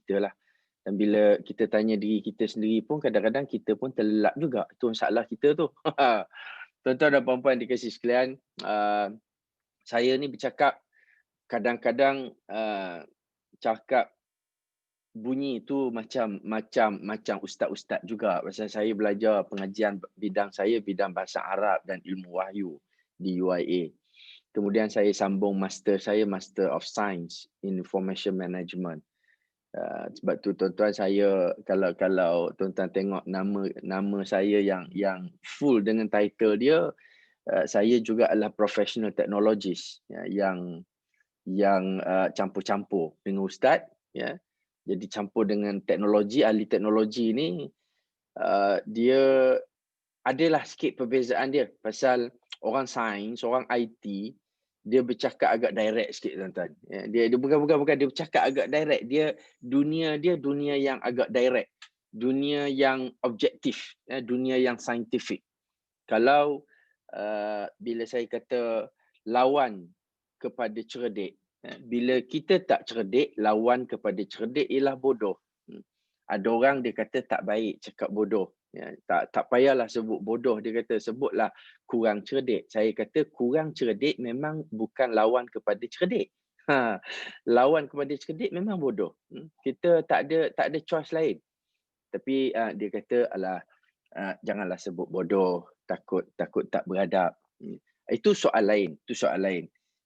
kita lah. Dan bila kita tanya diri kita sendiri pun, kadang-kadang kita pun terlelap juga. Itu masalah kita tu. Tuan-tuan dan puan-puan dikasihi sekalian, saya ni bercakap kadang-kadang cakap bunyi tu macam ustaz-ustaz juga. Pasal saya belajar pengajian bidang saya, bidang bahasa Arab dan ilmu wahyu di UIA. Kemudian saya sambung master saya, Master of Science in Information Management. Sebab tu tuan-tuan, saya kalau tuan-tuan tengok nama saya yang full dengan title dia, saya juga adalah professional technologist, yang campur-campur dengan ustaz, ya. Jadi campur dengan teknologi, ahli teknologi ni, dia adalah sikit perbezaan dia. Pasal orang sains, orang IT, dia bercakap agak direct sikit tuan-tuan. Ya, dia bukan dia bercakap agak direct. Dunia yang agak direct. Dunia yang objektif, dunia yang saintifik. Kalau bila saya kata lawan kepada cerdik, bila kita tak cerdik, lawan kepada cerdik ialah bodoh. Ada orang dia kata tak baik cakap bodoh. Ya, tak payahlah sebut bodoh, dia kata sebutlah kurang cerdik. Saya kata kurang cerdik memang bukan lawan kepada cerdik. Lawan kepada cerdik memang bodoh. Kita tak ada choice lain. Tapi dia kata alah, janganlah sebut bodoh, takut tak beradab. Itu soal lain.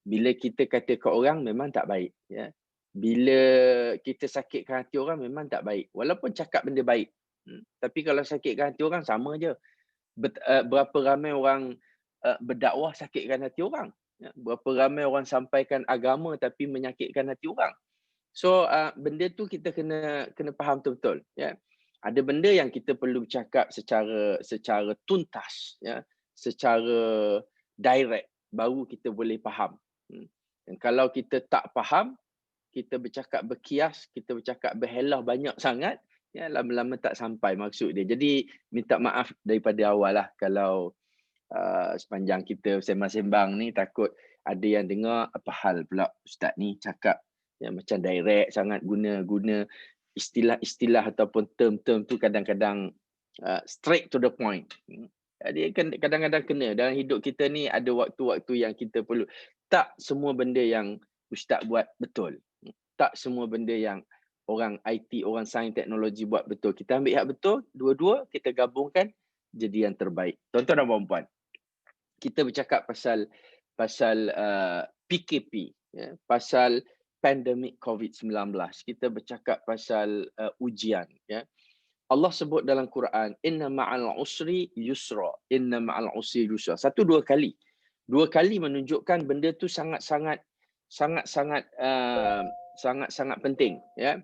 Bila kita kata ke orang memang tak baik, ya. Bila kita sakitkan hati orang memang tak baik. Walaupun cakap benda baik. Tapi kalau sakitkan hati orang sama je. Berapa ramai orang berdakwah sakitkan hati orang. Ya. Berapa ramai orang sampaikan agama tapi menyakitkan hati orang. So benda tu kita kena faham betul-betul. Ya. Ada benda yang kita perlu bercakap secara tuntas, ya, secara direct, baru kita boleh faham. Dan kalau kita tak faham, kita bercakap berkias, kita bercakap berhelah banyak sangat, ya, lama-lama tak sampai maksud dia. Jadi minta maaf daripada awal lah kalau sepanjang kita sembang-sembang ni takut ada yang dengar apa hal pula ustaz ni cakap yang macam direct sangat, guna istilah-istilah ataupun term-term tu kadang-kadang straight to the point. Jadi kadang-kadang kena dalam hidup kita ni, ada waktu-waktu yang kita perlu. Tak semua benda yang ustaz buat betul. Tak semua benda yang orang IT, orang sains teknologi buat betul. Kita ambil yang betul, dua-dua kita gabungkan jadi yang terbaik. Tuan-tuan dan puan-puan, kita bercakap pasal PKP, ya, pasal pandemik COVID-19. Kita bercakap pasal ujian, ya. Allah sebut dalam Quran, inna ma'al usri yusra, inna ma'al usri yusra. Dua kali menunjukkan benda tu sangat-sangat penting, ya.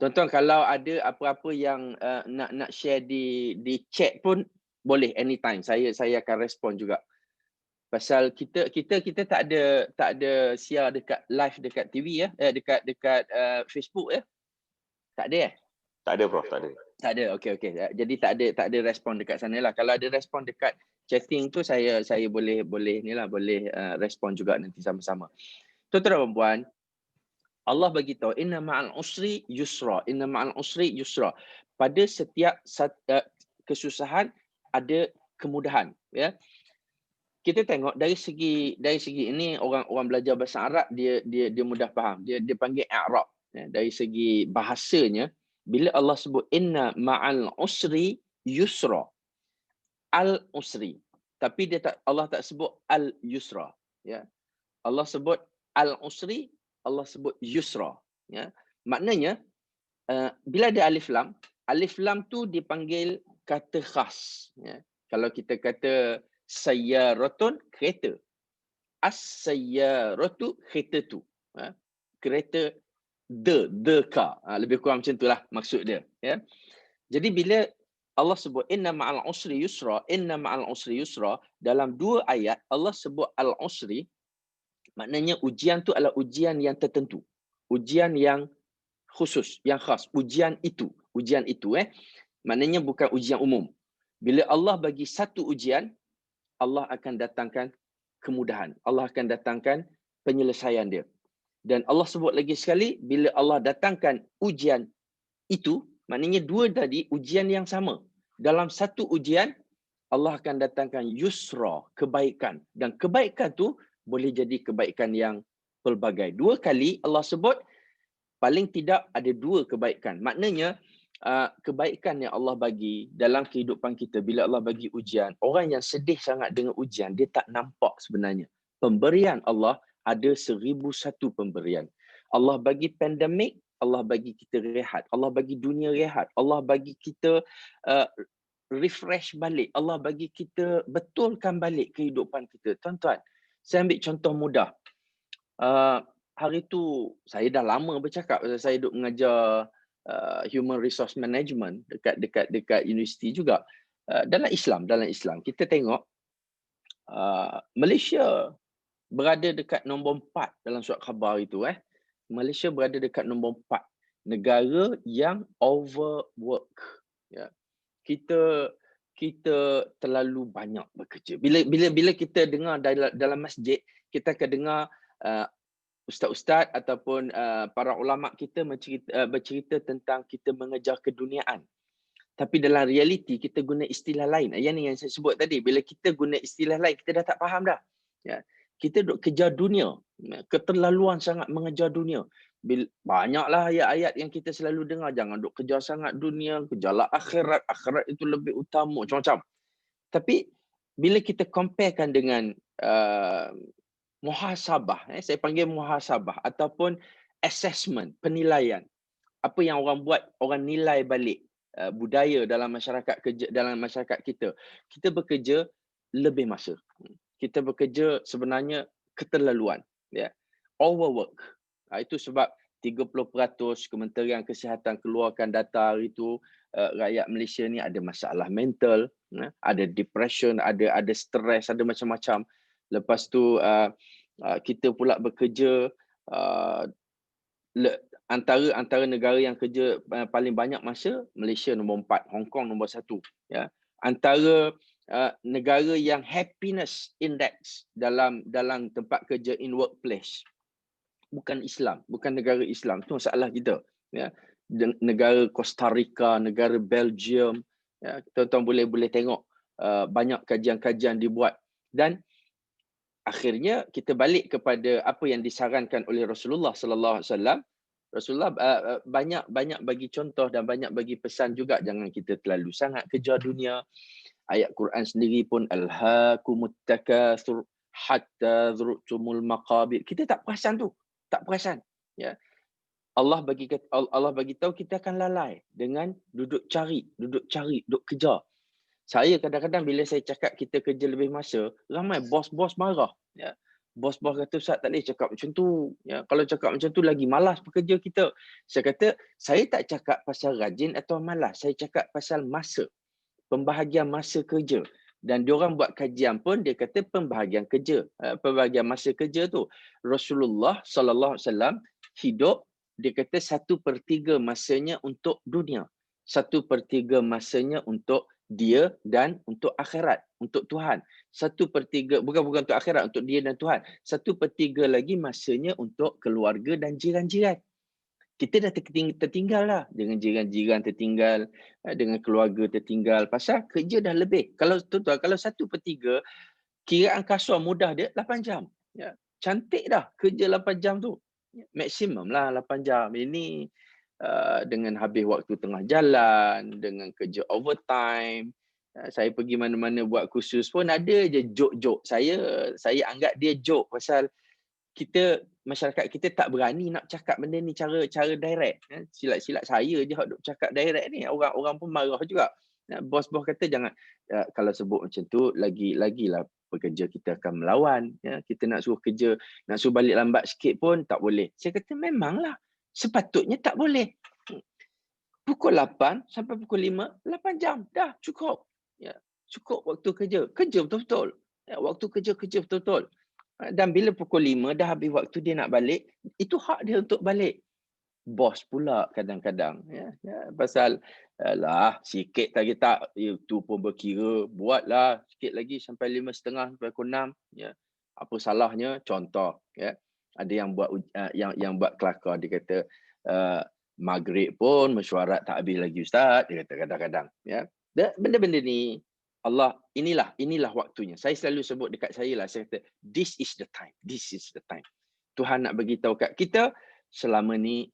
Tuan-tuan, kalau ada apa-apa yang nak share di chat pun boleh anytime. Saya akan respon juga. Pasal kita tak ada siar dekat live dekat TV, ya, dekat Facebook, ya. Tak ada, ya? Tak ada, Prof, tak ada. Tak ada. Okey. Jadi tak ada respon dekat sana lah. Kalau ada respon dekat chatting tu, saya boleh respon juga nanti sama-sama. Tuan-tuan dan puan, Allah bagi tahu inna ma'al usri yusra, inna ma'al usri yusra. Pada setiap kesusahan ada kemudahan, ya. Kita tengok dari segi ini, orang belajar bahasa Arab, dia mudah faham. Dia panggil i'rab, ya. Dari segi bahasanya, bila Allah sebut inna ma'al usri yusra, al usri, tapi Allah tak sebut al yusra, ya. Allah sebut al usri, Allah sebut yusra, ya. Maknanya bila ada alif lam tu dipanggil kata khas, ya. Kalau kita kata sayyaratun, kereta, as-sayyaratu, kereta tu, kereta, the car, lebih kurang macam itulah maksud dia, ya. Jadi bila Allah sebut inna ma'al usri yusra, inna ma'al usri yusra, dalam dua ayat Allah sebut al usri, maknanya ujian tu adalah ujian yang tertentu, ujian yang khusus, yang khas, ujian itu, maknanya bukan ujian umum. Bila Allah bagi satu ujian, Allah akan datangkan kemudahan, Allah akan datangkan penyelesaian dia. Dan Allah sebut lagi sekali, bila Allah datangkan ujian itu, maknanya dua tadi ujian yang sama. Dalam satu ujian, Allah akan datangkan yusra, kebaikan. Dan kebaikan tu boleh jadi kebaikan yang pelbagai. Dua kali Allah sebut, paling tidak ada dua kebaikan. Maknanya, kebaikan yang Allah bagi dalam kehidupan kita, bila Allah bagi ujian, orang yang sedih sangat dengan ujian, dia tak nampak sebenarnya. Pemberian Allah ada 1001 pemberian. Allah bagi pandemik, Allah bagi kita rehat. Allah bagi dunia rehat. Allah bagi kita uh, refresh balik. Allah bagi kita betulkan balik kehidupan kita. Tuan-tuan, saya ambil contoh mudah. Hari tu saya dah lama bercakap pasal saya duk mengajar human resource management dekat universiti juga. Dalam Islam kita tengok Malaysia berada dekat nombor 4 dalam surat khabar itu. Malaysia berada dekat nombor 4 negara yang overwork. Ya. Kita terlalu banyak bekerja. Bila kita dengar dalam masjid, kita akan dengar ustaz-ustaz ataupun para ulama kita bercerita tentang kita mengejar keduniaan. Tapi dalam realiti kita guna istilah lain. Yang ni yang saya sebut tadi, bila kita guna istilah lain kita dah tak faham dah. Ya. Kita duk kejar dunia, keterlaluan sangat mengejar dunia. Banyaklah ayat-ayat yang kita selalu dengar, jangan duk kejar sangat dunia, kejarlah akhirat, akhirat itu lebih utama, macam-macam. Tapi bila kita comparekan dengan muhasabah, saya panggil muhasabah ataupun assessment, penilaian. Apa yang orang buat, orang nilai balik budaya dalam masyarakat kerja, dalam masyarakat kita. Kita bekerja lebih masa. Kita bekerja sebenarnya keterlaluan, ya. Overwork. Itu sebab 30% Kementerian Kesihatan keluarkan data hari itu, rakyat Malaysia ni ada masalah mental, ada depression, ada stres, ada macam-macam. Lepas tu kita pula bekerja antara negara yang kerja paling banyak masa, Malaysia nombor 4, Hong Kong nombor 1. Ya. Antara negara yang happiness index dalam tempat kerja, in workplace, bukan Islam, bukan negara Islam. Itu masalah kita. Ya. Negara Costa Rica, negara Belgium, ya, tuan-tuan boleh tengok banyak kajian-kajian dibuat. Dan akhirnya kita balik kepada apa yang disarankan oleh Rasulullah sallallahu alaihi wasallam. Rasulullah banyak bagi contoh dan banyak bagi pesan juga, jangan kita terlalu sangat kejar dunia. Ayat Quran sendiri pun alhaakumut takatsur hatta zurtumul maqabir. Kita tak perasan tu, tak perasan. Ya. Allah bagi tahu kita akan lalai dengan duduk cari, duduk kejar. Saya kadang-kadang bila saya cakap kita kerja lebih masa, ramai bos-bos marah. Ya. Bos-bos kata, Ustaz tak boleh cakap macam tu. Ya. Kalau cakap macam tu lagi malas pekerja kita. Saya kata, saya tak cakap pasal rajin atau malas. Saya cakap pasal masa. Pembahagian masa kerja. Dan diorang buat kajian pun, dia kata pembahagian kerja. Pembahagian masa kerja tu. Rasulullah SAW hidup, dia kata 1/3 masanya untuk dunia. 1/3 masanya untuk dia dan untuk akhirat, untuk Tuhan. 1/3, bukan untuk akhirat, untuk dia dan Tuhan. 1/3 lagi masanya untuk keluarga dan jiran-jiran. Kita dah tertinggal lah. Dengan jiran-jiran tertinggal, dengan keluarga tertinggal. Pasal kerja dah lebih. Kalau 1/3, kiraan kasar mudah dia 8 jam. Ya. Cantik dah kerja 8 jam tu. Maksimum lah 8 jam. Ini dengan habis waktu tengah jalan, dengan kerja overtime. Saya pergi mana-mana buat kursus pun ada je joke-joke. Saya anggap dia joke pasal masyarakat kita tak berani nak cakap benda ni cara direct. Silat-silat saya je hak duk cakap direct ni. Orang pun marah juga. Bos-bos kata jangan, kalau sebut macam tu lagilah pekerja kita akan melawan. Kita nak suruh kerja, nak suruh balik lambat sikit pun tak boleh. Saya kata memanglah. Sepatutnya tak boleh. Pukul 8 sampai pukul 5, 8 jam. Dah cukup. Ya, cukup waktu kerja. Kerja betul-betul. Ya, waktu kerja betul-betul. Dan bila pukul 5 dah habis waktu dia nak balik, itu hak dia untuk balik. Bos pula kadang-kadang. Pasal sikit lagi tak. Itu pun berkira. Buatlah sikit lagi sampai 5.30 sampai pukul 6. Ya. Apa salahnya? Contoh. Ya. Ada yang buat yang buat kelakar, dia kata maghrib pun mesyuarat tak habis lagi ustaz, dia kata kadang-kadang, ya. Benda-benda ni inilah waktunya. Saya selalu sebut dekat saya lah, saya kata this is the time. This is the time. Tuhan nak bagi tahu kat kita selama ni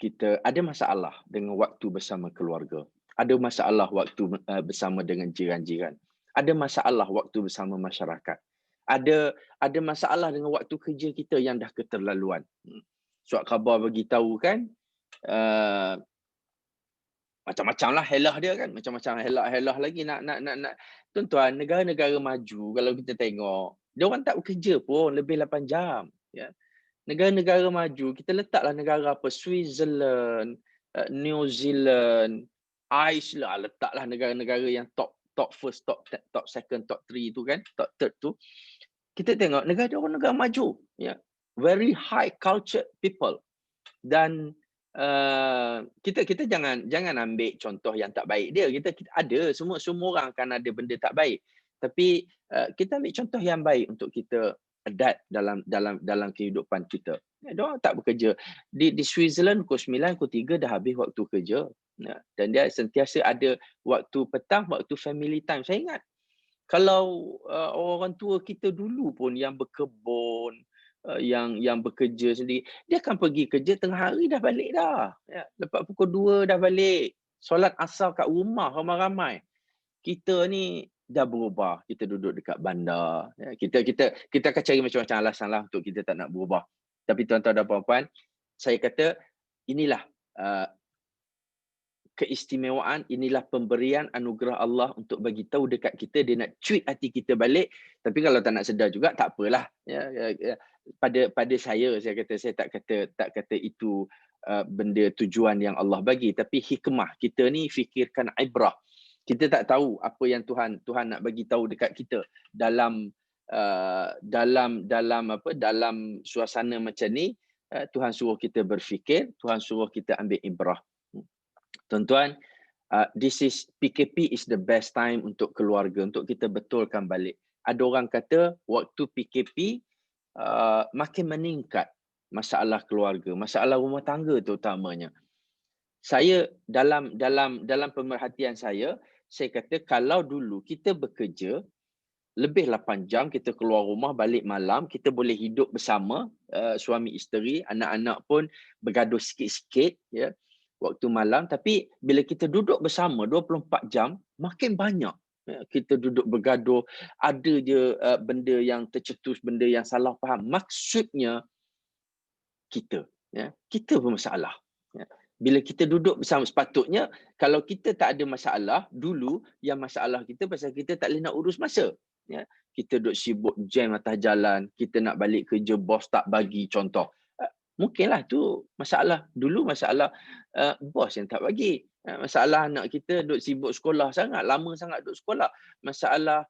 kita ada masalah dengan waktu bersama keluarga. Ada masalah waktu bersama dengan jiran-jiran. Ada masalah waktu bersama masyarakat. Ada masalah dengan waktu kerja kita yang dah keterlaluan. Surat khabar bagi tahu kan, macam-macam lah helah dia kan, macam-macam helah lagi nak. Tuan-tuan, negara-negara maju kalau kita tengok, dia orang tak bekerja pun lebih 8 jam, ya. Negara-negara maju, kita letaklah negara apa, Switzerland, New Zealand, Iceland, letaklah negara-negara yang top first, top second, top 3 tu kan, top third tu. Kita tengok negara orang negara maju, ya. Very high cultured people. Dan kita jangan ambil contoh yang tak baik dia. Kita ada semua orang akan ada benda tak baik. Tapi kita ambil contoh yang baik untuk kita adapt dalam kehidupan kita. Dia orang tak bekerja. Di Switzerland pukul 9, pukul 3 dah habis waktu kerja. Dan dia sentiasa ada waktu petang, waktu family time. Saya ingat kalau orang tua kita dulu pun yang berkebun, yang bekerja sendiri, dia akan pergi kerja tengah hari dah balik dah. Ya, lepas pukul 2 dah balik. Solat asar kat rumah ramai-ramai. Kita ni dah berubah. Kita duduk dekat bandar. Ya, kita akan cari macam-macam alasan lah untuk kita tak nak berubah. Tapi tuan-tuan dan puan-puan, saya kata inilah keistimewaan, inilah pemberian anugerah Allah untuk bagi tahu dekat kita, dia nak cuit hati kita balik. Tapi kalau tak nak sedar juga tak apalah. Ya. Pada saya kata saya tak kata itu benda tujuan yang Allah bagi, tapi hikmah kita ni fikirkan ibrah. Kita tak tahu apa yang Tuhan nak bagi tahu dekat kita dalam dalam suasana macam ni. Tuhan suruh kita berfikir, Tuhan suruh kita ambil ibrah. Tuan-tuan, PKP is the best time untuk keluarga, untuk kita betulkan balik. Ada orang kata waktu PKP makin meningkat masalah keluarga, masalah rumah tangga terutamanya. Saya dalam pemerhatian saya kata kalau dulu kita bekerja lebih 8 jam, kita keluar rumah balik malam, kita boleh hidup bersama, suami isteri, anak-anak pun bergaduh sikit-sikit, ya, waktu malam. Tapi bila kita duduk bersama 24 jam, makin banyak kita duduk bergaduh, ada je benda yang tercetus, benda yang salah faham. Maksudnya kita bermasalah. Ya. Bila kita duduk bersama, sepatutnya kalau kita tak ada masalah, dulu yang masalah kita pasal kita tak boleh nak urus masa. Ya. Kita duduk sibuk jam atas jalan, kita nak balik kerja, bos tak bagi, contoh. Mungkinlah tu masalah. Dulu masalah bos yang tak bagi. Masalah anak kita duduk sibuk sekolah sangat, lama sangat duduk sekolah. Masalah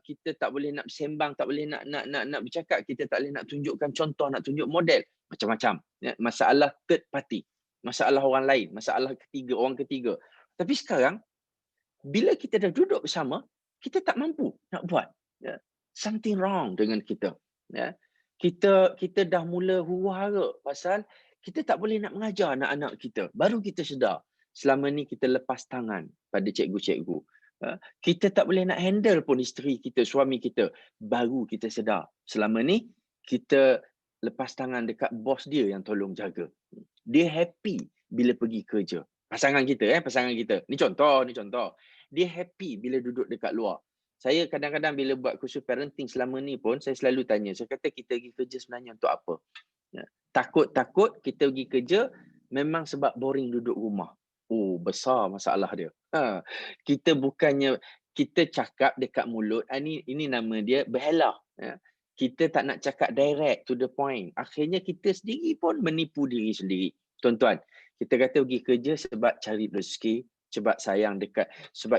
kita tak boleh nak sembang, tak boleh nak bercakap, kita tak boleh nak tunjukkan contoh, nak tunjuk model, macam-macam. Ya, masalah third party, masalah orang lain, masalah orang ketiga. Tapi sekarang bila kita dah duduk bersama, kita tak mampu nak buat. Ya. Something wrong dengan kita. Ya. Kita dah mula huru-hara pasal kita tak boleh nak mengajar anak-anak kita. Baru kita sedar selama ni kita lepas tangan pada cikgu-cikgu. Kita tak boleh nak handle pun isteri kita, suami kita. Baru kita sedar selama ni kita lepas tangan dekat bos dia yang tolong jaga. Dia happy bila pergi kerja. Pasangan kita. Ni contoh. Dia happy bila duduk dekat luar. Saya kadang-kadang bila buat kursus parenting selama ni pun, saya selalu tanya, saya kata kita pergi kerja sebenarnya untuk apa? Ya. Takut kita pergi kerja memang sebab boring duduk rumah. Oh, besar masalah dia. Kita bukannya, kita cakap dekat mulut, ini nama dia berhelah. Ya. Kita tak nak cakap direct to the point. Akhirnya kita sendiri pun menipu diri sendiri. Tuan-tuan, kita kata pergi kerja sebab cari rezeki, sebab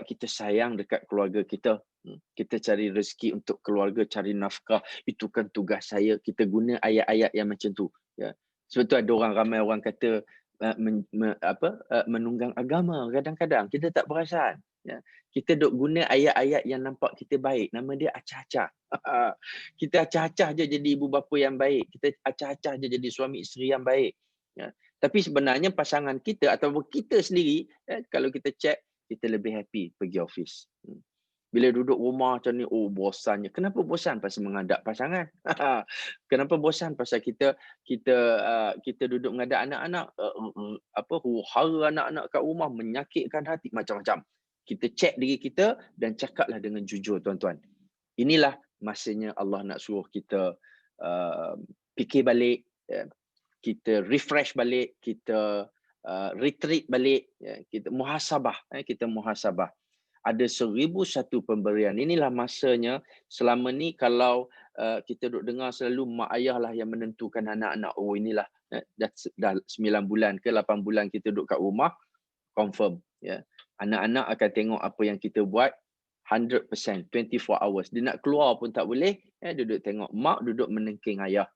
kita sayang dekat keluarga kita. Kita cari rezeki untuk keluarga, cari nafkah, itu kan tugas saya. Kita guna ayat-ayat yang macam tu. Ya. Sebab tu ada ramai orang kata menunggang agama kadang-kadang kita tak perasan, ya. Kita duk guna ayat-ayat yang nampak kita baik, nama dia acah-acah. Kita acah-acah je jadi ibu bapa yang baik, kita acah-acah je jadi suami isteri yang baik, ya. Tapi sebenarnya pasangan kita ataupun kita sendiri, kalau kita check, kita lebih happy pergi office. Bila duduk rumah macam ni, oh bosannya. Kenapa bosan? Pasal menghadap pasangan. Kenapa bosan? Pasal kita duduk menghadap anak-anak, huru-hara anak-anak kat rumah, menyakitkan hati, macam-macam. Kita check diri kita dan cakaplah dengan jujur, tuan-tuan. Inilah masanya Allah nak suruh kita fikir balik, kita refresh balik, kita retreat balik, kita muhasabah, kita muhasabah. Ada 1001 pemberian. Inilah masanya. Selama ni kalau kita duk dengar selalu mak ayah lah yang menentukan anak-anak. Oh inilah dah 9 bulan ke 8 bulan kita duduk kat rumah, confirm, ya. Anak-anak akan tengok apa yang kita buat 100%, 24 hours. Dia nak keluar pun tak boleh, duduk tengok mak duduk menengking ayah.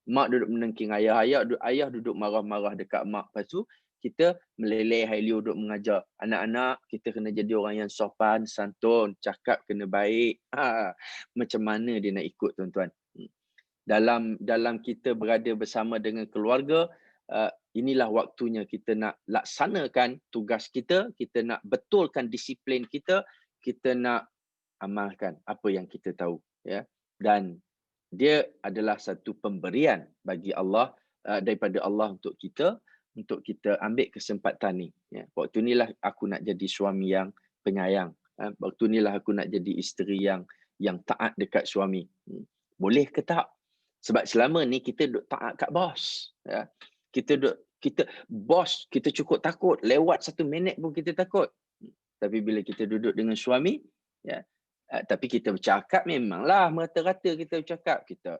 Mak duduk menengking ayah, ayah duduk marah-marah dekat mak. Lepas tu kita meleleh hailio duduk mengajar anak-anak, kita kena jadi orang yang sopan, santun, cakap kena baik. Macam mana dia nak ikut, tuan-tuan? Dalam kita berada bersama dengan keluarga, inilah waktunya kita nak laksanakan tugas kita nak betulkan disiplin kita nak amalkan apa yang kita tahu, ya. Dan dia adalah satu pemberian bagi Allah, daripada Allah untuk kita ambil kesempatan ni, ya. Waktu inilah aku nak jadi suami yang penyayang, waktu inilah aku nak jadi isteri yang taat dekat suami. Boleh ke tak? Sebab selama ni kita duk taat kat bos, ya. Bos kita cukup takut, lewat 1 minit pun kita takut. Tapi bila kita duduk dengan suami, ya, tapi kita bercakap memanglah merata-rata kita bercakap, kita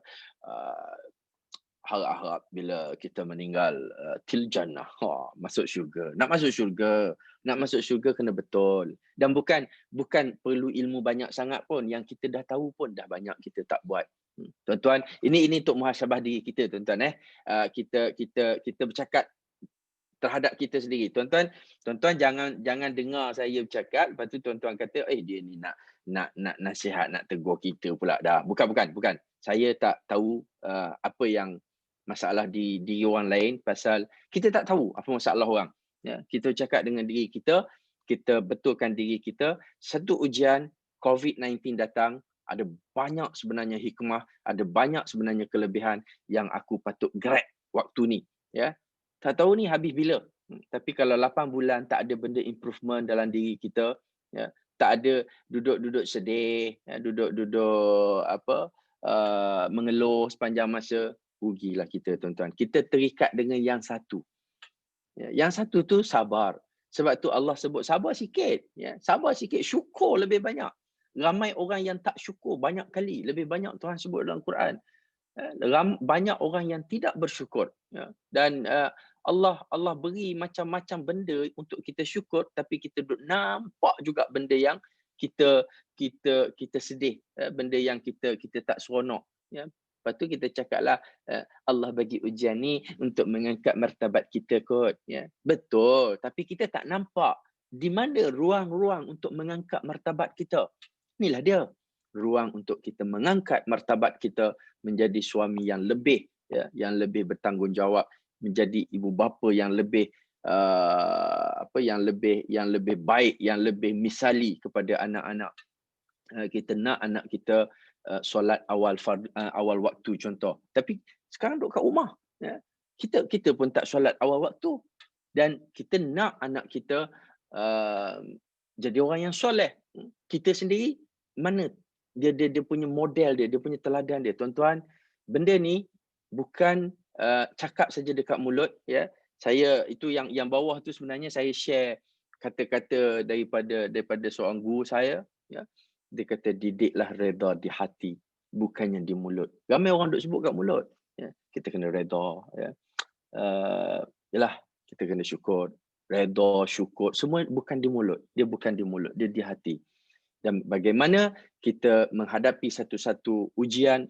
harap-harap bila kita meninggal, til jannah, masuk syurga. Nak masuk syurga kena betul. Dan bukan perlu ilmu banyak sangat pun, yang kita dah tahu pun dah banyak kita tak buat. Tuan-tuan, ini untuk muhasabah diri kita, tuan-tuan. Kita bercakap terhadap kita sendiri. Tuan-tuan jangan dengar saya bercakap, lepas tu tuan-tuan kata, dia ni nak nasihat, nak tegur kita pula dah. Bukan. Saya tak tahu apa yang masalah di orang lain, pasal kita tak tahu apa masalah orang. Ya, kita cakap dengan diri kita betulkan diri kita. Satu ujian COVID-19 datang, ada banyak sebenarnya hikmah, ada banyak sebenarnya kelebihan yang aku patut grab waktu ni, ya. Tak tahu ni habis bila. Tapi kalau 8 bulan tak ada benda improvement dalam diri kita, ya, tak ada duduk sedih, ya, duduk mengeluh sepanjang masa, rugilah kita, tuan-tuan. Kita terikat dengan yang satu. Ya, yang satu tu sabar. Sebab tu Allah sebut sabar sikit, ya. Sabar sikit, syukur lebih banyak. Ramai orang yang tak syukur banyak kali, lebih banyak Tuhan sebut dalam Quran. Banyak orang yang tidak bersyukur, ya. Dan Allah beri macam-macam benda untuk kita syukur, tapi kita duk nampak juga benda yang kita sedih, benda yang kita tak seronok, ya. Lepas tu kita cakaplah, Allah bagi ujian ni untuk mengangkat martabat kita kot, ya. Betul, tapi kita tak nampak di mana ruang-ruang untuk mengangkat martabat kita. Inilah dia, ruang untuk kita mengangkat martabat kita menjadi suami yang lebih, ya, yang lebih bertanggungjawab, menjadi ibu bapa yang lebih yang lebih baik, yang lebih misali kepada anak-anak. Kita nak anak kita solat awal waktu contoh. Tapi sekarang duduk kat rumah, ya. Kita pun tak solat awal waktu, dan kita nak anak kita jadi orang yang soleh. Kita sendiri mana dia punya model dia punya teladan dia, tuan-tuan. Benda ni bukan cakap saja dekat mulut, ya. Saya itu yang bawah tu sebenarnya saya share kata-kata daripada seorang guru saya, ya. Dia kata didiklah redha di hati, bukannya di mulut. Ramai orang duk sebut kat mulut, ya. Kita kena redha, ya. Yalah, kita kena syukur. Redha, syukur, semua bukan di mulut. Dia bukan di mulut, dia di hati. Dan bagaimana kita menghadapi satu-satu ujian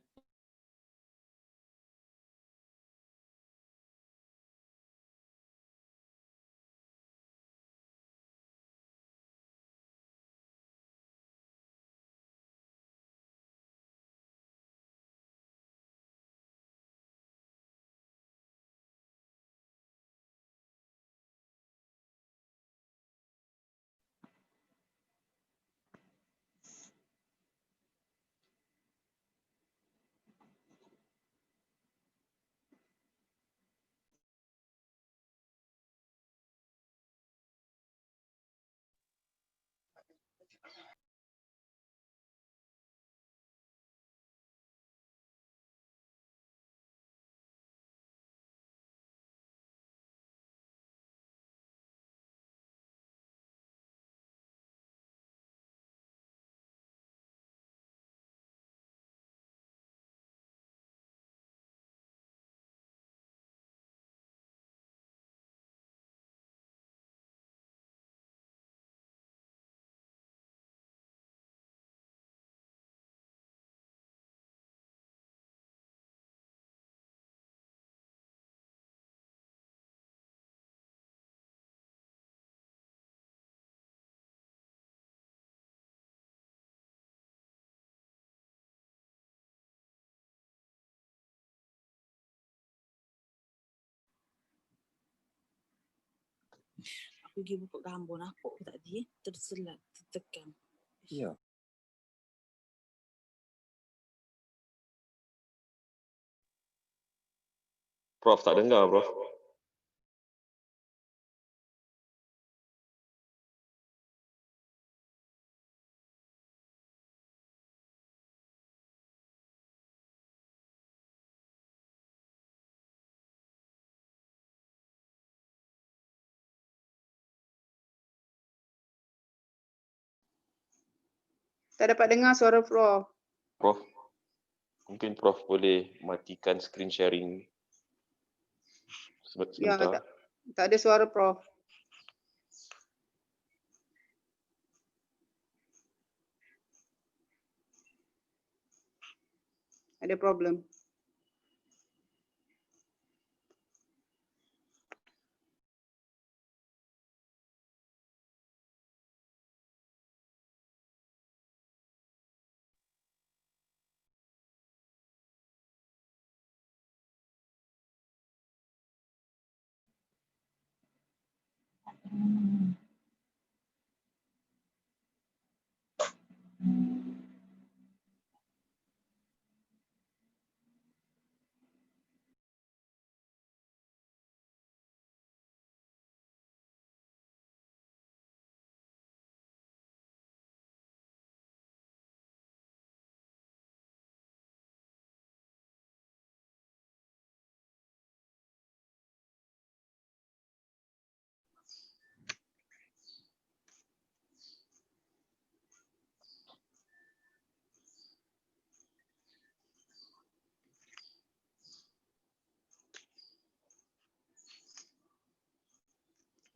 Aku pergi buka gambar nampak ke tadi terselat, tertekan. Ya. Prof tak dengar, Prof. Tak dapat dengar suara Prof. Prof, mungkin Prof boleh matikan screen sharing Ya, sebentar. tak ada suara Prof. Ada problem.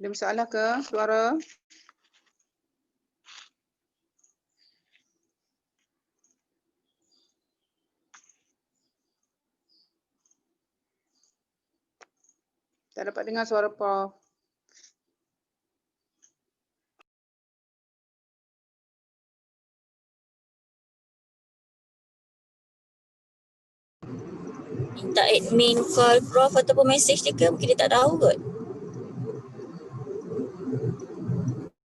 Ada masalah ke suara? Tak dapat dengar suara Prof. Minta admin call Prof ataupun message dia ke? Mungkin dia tak tahu kot.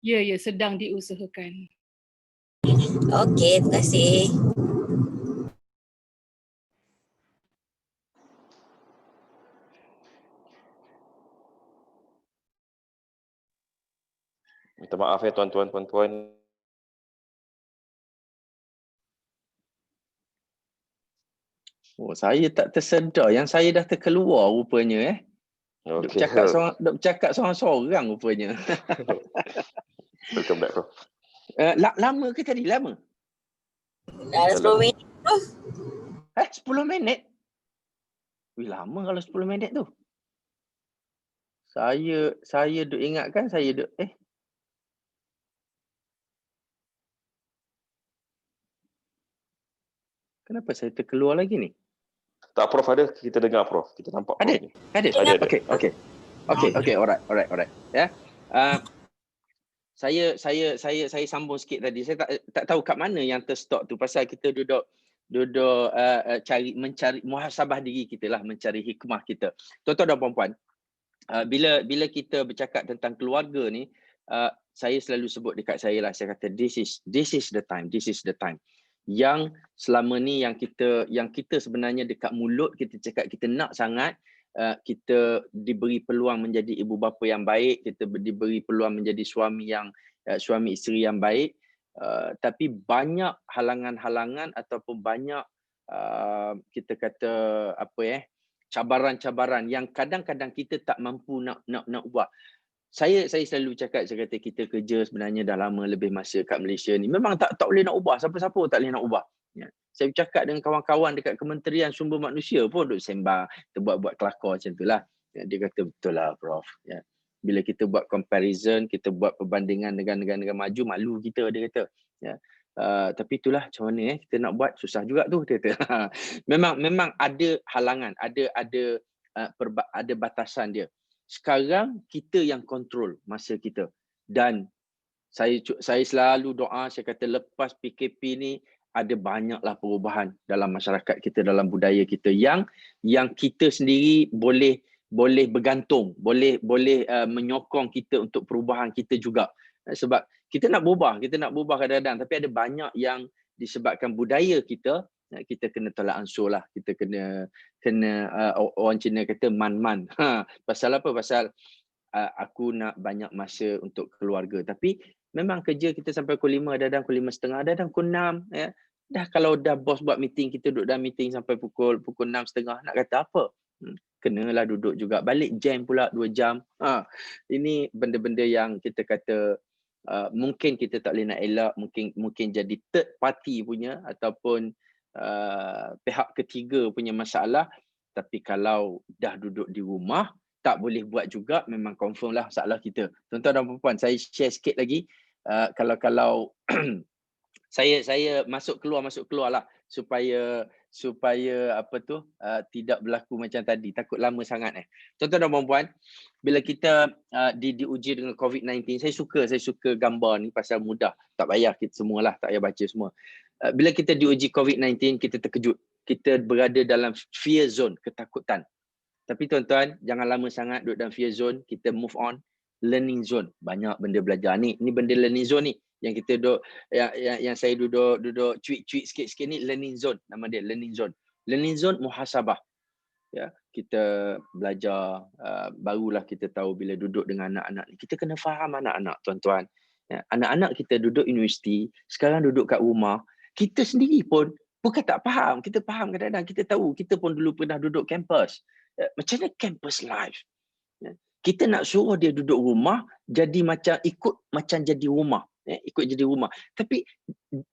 Ya, sedang diusahakan. Okey, terima kasih. Minta maaf ya tuan-tuan, puan-puan. Oh, saya tak tersedar. Yang saya dah terkeluar rupanya. Duk Okey. cakap seorang-seorang rupanya. Welcome back, Prof. Lama ke tadi? Lama? Dah 10 minit Prof. 10 minit? Wih, lama kalau 10 minit tu. Saya duk ingatkan, kenapa saya terkeluar lagi ni? Tak, Prof ada. Kita dengar, Prof. Kita nampak Prof ni. Ada? Ada. Okey. Alright. Ya. Saya sambung sikit tadi. Saya tak tahu kat mana yang terstop tu, pasal kita duduk mencari muhasabah diri kita lah, mencari hikmah kita. Tuan-tuan dan puan-puan, bila kita bercakap tentang keluarga ni, saya selalu sebut dekat saya lah, saya kata this is the time yang selama ni yang kita sebenarnya dekat mulut kita cakap kita nak sangat. Kita diberi peluang menjadi ibu bapa yang baik, kita diberi peluang menjadi suami isteri yang baik, Tapi banyak halangan-halangan ataupun banyak kita kata cabaran-cabaran yang kadang-kadang kita tak mampu nak ubah. Saya selalu cakap, saya kata kita kerja sebenarnya dah lama lebih masa kat Malaysia ni. Memang tak boleh nak ubah, siapa-siapa tak boleh nak ubah. Ya. Saya bercakap dengan kawan-kawan dekat Kementerian Sumber Manusia pun duk sembang, kita buat kelakar macam tu lah. Ya, dia kata betul lah Prof. Ya. Bila kita buat comparison, kita buat perbandingan dengan negara-negara maju, malu kita, dia kata. Ya. Tapi itulah macam mana kita nak buat, susah juga tu, dia kata. memang ada halangan, ada batasan dia. Sekarang kita yang kontrol masa kita, dan saya selalu doa, saya kata lepas PKP ni ada banyaklah perubahan dalam masyarakat kita, dalam budaya kita yang kita sendiri boleh bergantung, boleh menyokong kita untuk perubahan kita juga. Sebab kita nak berubah kadang-kadang, tapi ada banyak yang disebabkan budaya kita kena tolak ansur lah, kita kena orang Cina kata man. Pasal apa? Pasal aku nak banyak masa untuk keluarga, tapi memang kerja kita sampai pukul 5, kadang-kadang pukul 5.30, kadang-kadang pukul 6 ya. Dah kalau dah bos buat meeting, kita duduk dalam meeting sampai pukul 6.30, nak kata apa? Kenalah duduk juga, balik jam pula 2 jam. Ini benda-benda yang kita kata mungkin kita tak boleh nak elak, mungkin jadi third party punya ataupun pihak ketiga punya masalah. Tapi kalau dah duduk di rumah tak boleh buat juga, memang confirm lah masalah kita. Tuan-tuan dan puan-puan, saya share sikit lagi. Kalau saya masuk keluar lah supaya tidak berlaku macam tadi, takut lama sangat. Tuan-tuan dan puan-puan, bila kita diuji dengan COVID-19, saya suka gambar ni pasal mudah, tak payah kita semualah, tak payah baca semua. Bila kita diuji COVID-19, kita terkejut, kita berada dalam fear zone, ketakutan. Tapi tuan-tuan, jangan lama sangat duduk dalam fear zone, kita move on, learning zone, banyak benda belajar ni benda learning zone ni yang kita duduk, yang saya duduk cuit sikit-sikit ni, learning zone, nama dia learning zone muhasabah. Ya, kita belajar, barulah kita tahu bila duduk dengan anak-anak ni, kita kena faham anak-anak, tuan-tuan. Ya, anak-anak kita duduk universiti, sekarang duduk kat rumah, kita sendiri pun bukan tak faham, kita faham kadang-kadang, kita tahu, kita pun dulu pernah duduk kampus. Macam mana campus life? Kita nak suruh dia duduk rumah, jadi ikut macam jadi rumah. Ikut jadi rumah. Tapi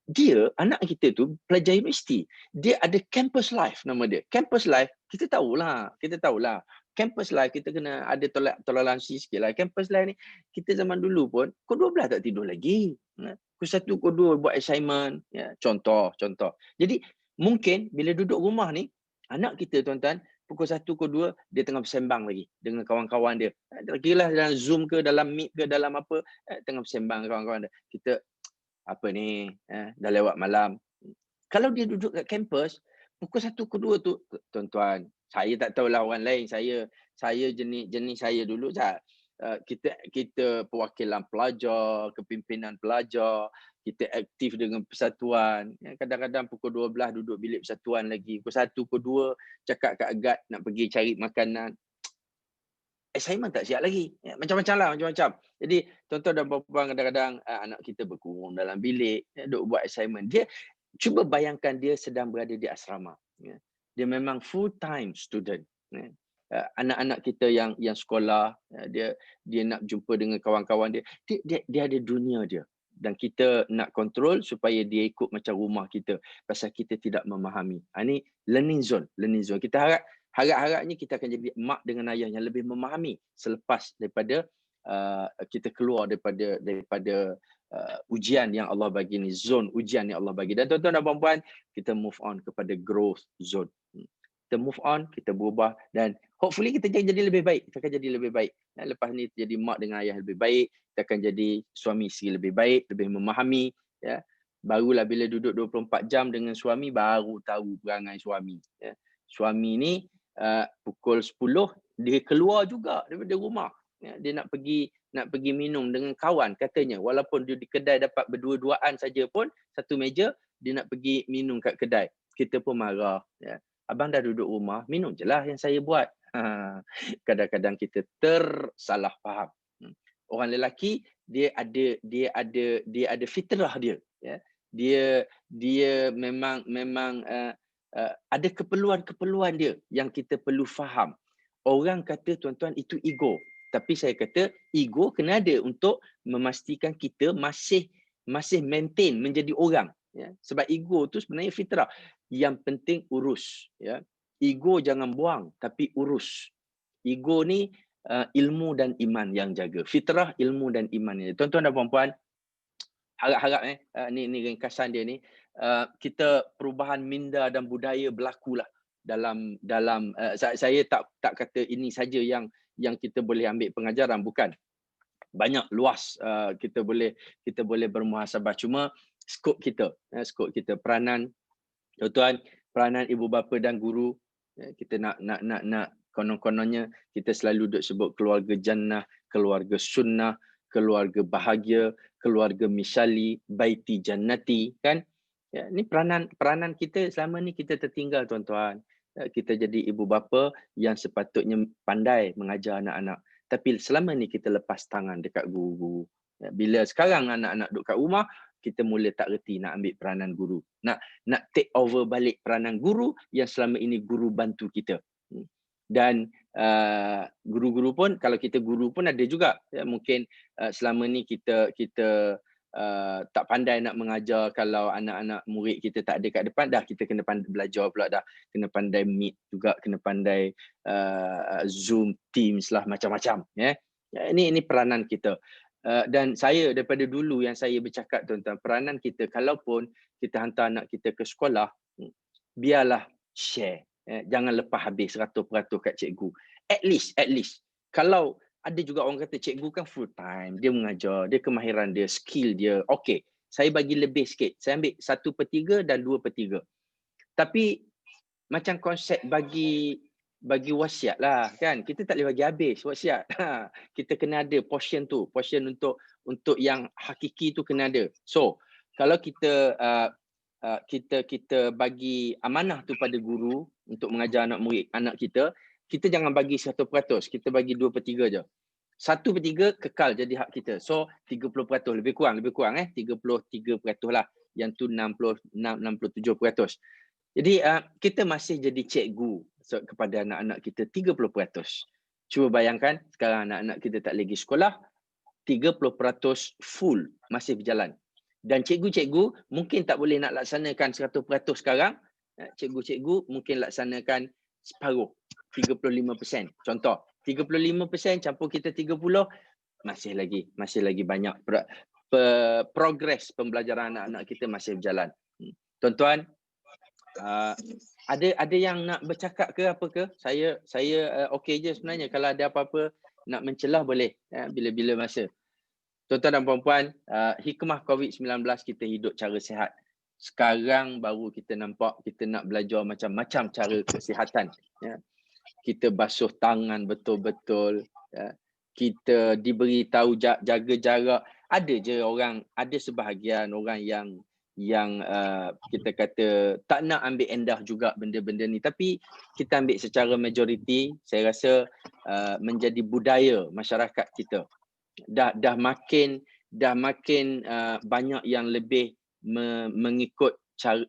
dia, anak kita tu pelajar universiti, dia ada campus life, nama dia. Campus life, kita tahulah. Campus life, kita kena ada toleransi sikit lah. Campus life ni, kita zaman dulu pun, pukul 12 tak tidur lagi. Pukul 1, pukul 2 buat assignment. Ya, contoh. Jadi, mungkin bila duduk rumah ni, anak kita tuan-tuan, pukul 1, pukul 2, dia tengah bersembang lagi dengan kawan-kawan dia. Kira dalam Zoom ke, dalam Meet ke, dalam apa, tengah bersembang dengan kawan-kawan dia. Kita, apa ni, dah lewat malam. Kalau dia duduk kat kampus, pukul 1, pukul 2 tu, tuan-tuan, saya tak tahulah orang lain, saya jenis saya dulu, kita perwakilan pelajar, kepimpinan pelajar, kita aktif dengan persatuan. Kadang-kadang pukul 12 duduk bilik persatuan lagi. Pukul 1, pukul 2 cakap kat agak nak pergi cari makanan. Assignment tak siap lagi. Macam-macam. Jadi tuan-tuan dan puan-puan, kadang-kadang anak kita berkurung dalam bilik, duduk buat assignment. Dia cuba bayangkan dia sedang berada di asrama. Dia memang full time student. Anak-anak kita yang sekolah, dia nak jumpa dengan kawan-kawan dia ada dunia dia, dan kita nak kontrol supaya dia ikut macam rumah kita, pasal kita tidak memahami. Ini learning zone. Kita harapnya kita akan jadi mak dengan ayah yang lebih memahami selepas daripada kita keluar daripada ujian yang Allah bagi ni, zone ujian yang Allah bagi. Dan tuan-tuan dan puan-puan, kita move on kepada growth zone. Kita move on, kita berubah, dan hopefully kita jadi lebih baik. Kita akan jadi lebih baik. Lepas ni jadi mak dengan ayah lebih baik, kita akan jadi suami isteri lebih baik, lebih memahami. Ya. Barulah bila duduk 24 jam dengan suami, baru tahu perangai suami. Ya. Suami ni pukul 10, dia keluar juga daripada rumah. Ya. Dia nak pergi minum dengan kawan katanya. Walaupun dia di kedai dapat berdua-duaan saja pun, satu meja, dia nak pergi minum kat kedai. Kita pun marah. Ya. Abang dah duduk rumah, minum je lah yang saya buat. Kadang-kadang kita tersalah faham. Orang lelaki, dia ada fitrah dia. ya. Dia memang ada keperluan dia yang kita perlu faham. Orang kata tuan-tuan itu ego, tapi saya kata ego kena ada untuk memastikan kita masih maintain menjadi orang, ya. Sebab ego tu sebenarnya fitrah. Yang penting urus, ya. Ego jangan buang tapi urus. Ego ni ilmu dan iman yang jaga. Fitrah, ilmu dan iman ni. Tuan-tuan dan puan-puan, harap-harap ni ringkasan dia ni, kita perubahan minda dan budaya berlakulah dalam saya tak kata ini saja yang kita boleh ambil pengajaran, bukan. Banyak luas kita boleh bermuhasabah, cuma skop kita peranan tuan-tuan, peranan ibu bapa dan guru, kita nak konon-kononnya kita selalu duk sebut keluarga jannah, keluarga sunnah, keluarga bahagia, keluarga misali, baiti jannati, kan? Ya, ni peranan kita selama ni kita tertinggal, tuan-tuan. Kita jadi ibu bapa yang sepatutnya pandai mengajar anak-anak. Tapi selama ni kita lepas tangan dekat guru-guru. Ya, bila sekarang anak-anak duduk kat rumah, kita mula tak reti nak ambil peranan guru. Nak take over balik peranan guru yang selama ini guru bantu kita. Dan guru-guru pun, kalau kita guru pun ada juga, ya, mungkin selama ni kita tak pandai nak mengajar. Kalau anak-anak murid kita tak ada kat depan, dah kita kena pandai belajar pula dah. Kena pandai meet juga, kena pandai Zoom, Teams lah, macam-macam, ya. Ini peranan kita. Dan saya daripada dulu yang saya bercakap, tuan-tuan, peranan kita kalaupun kita hantar anak kita ke sekolah, biarlah share. Jangan lepas habis 100% kat cikgu. At least. Kalau ada juga orang kata cikgu kan full time, dia mengajar, dia kemahiran dia, skill dia. Okey, saya bagi lebih sikit. Saya ambil 1/3 dan 2/3. Tapi macam konsep bagi wasiat lah, kan. Kita tak boleh bagi habis wasiat. Kita kena ada portion tu. Portion untuk yang hakiki tu kena ada. So, kalau kita kita bagi amanah tu pada guru untuk mengajar anak murid anak kita, kita jangan bagi 100%, kita bagi 2/3 je. 1/3 kekal jadi hak kita. So 30%, lebih kurang 33% lah. Yang tu 67%. Jadi kita masih jadi cikgu kepada anak-anak kita 30%. Cuba bayangkan sekarang anak-anak kita tak lagi sekolah, 30% full masih berjalan. Dan cikgu-cikgu mungkin tak boleh nak laksanakan 100% sekarang. Cikgu-cikgu mungkin laksanakan separuh, 35%. Contoh, 35% campur kita 30, masih lagi banyak. Progres pembelajaran anak-anak kita masih berjalan. Tuan-tuan, ada yang nak bercakap ke apa ke? Saya okey je sebenarnya. Kalau ada apa-apa nak mencelah boleh, bila-bila masa. Tuan-tuan dan puan-puan, hikmah COVID-19 kita hidup cara sihat. Sekarang baru kita nampak kita nak belajar macam-macam cara kesihatan. Ya. Kita basuh tangan betul-betul. Ya. Kita diberitahu jaga jarak. Ada sebahagian orang yang kita kata tak nak ambil endah juga benda-benda ni. Tapi kita ambil secara majoriti, saya rasa menjadi budaya masyarakat kita. Dah makin banyak yang lebih mengikut cara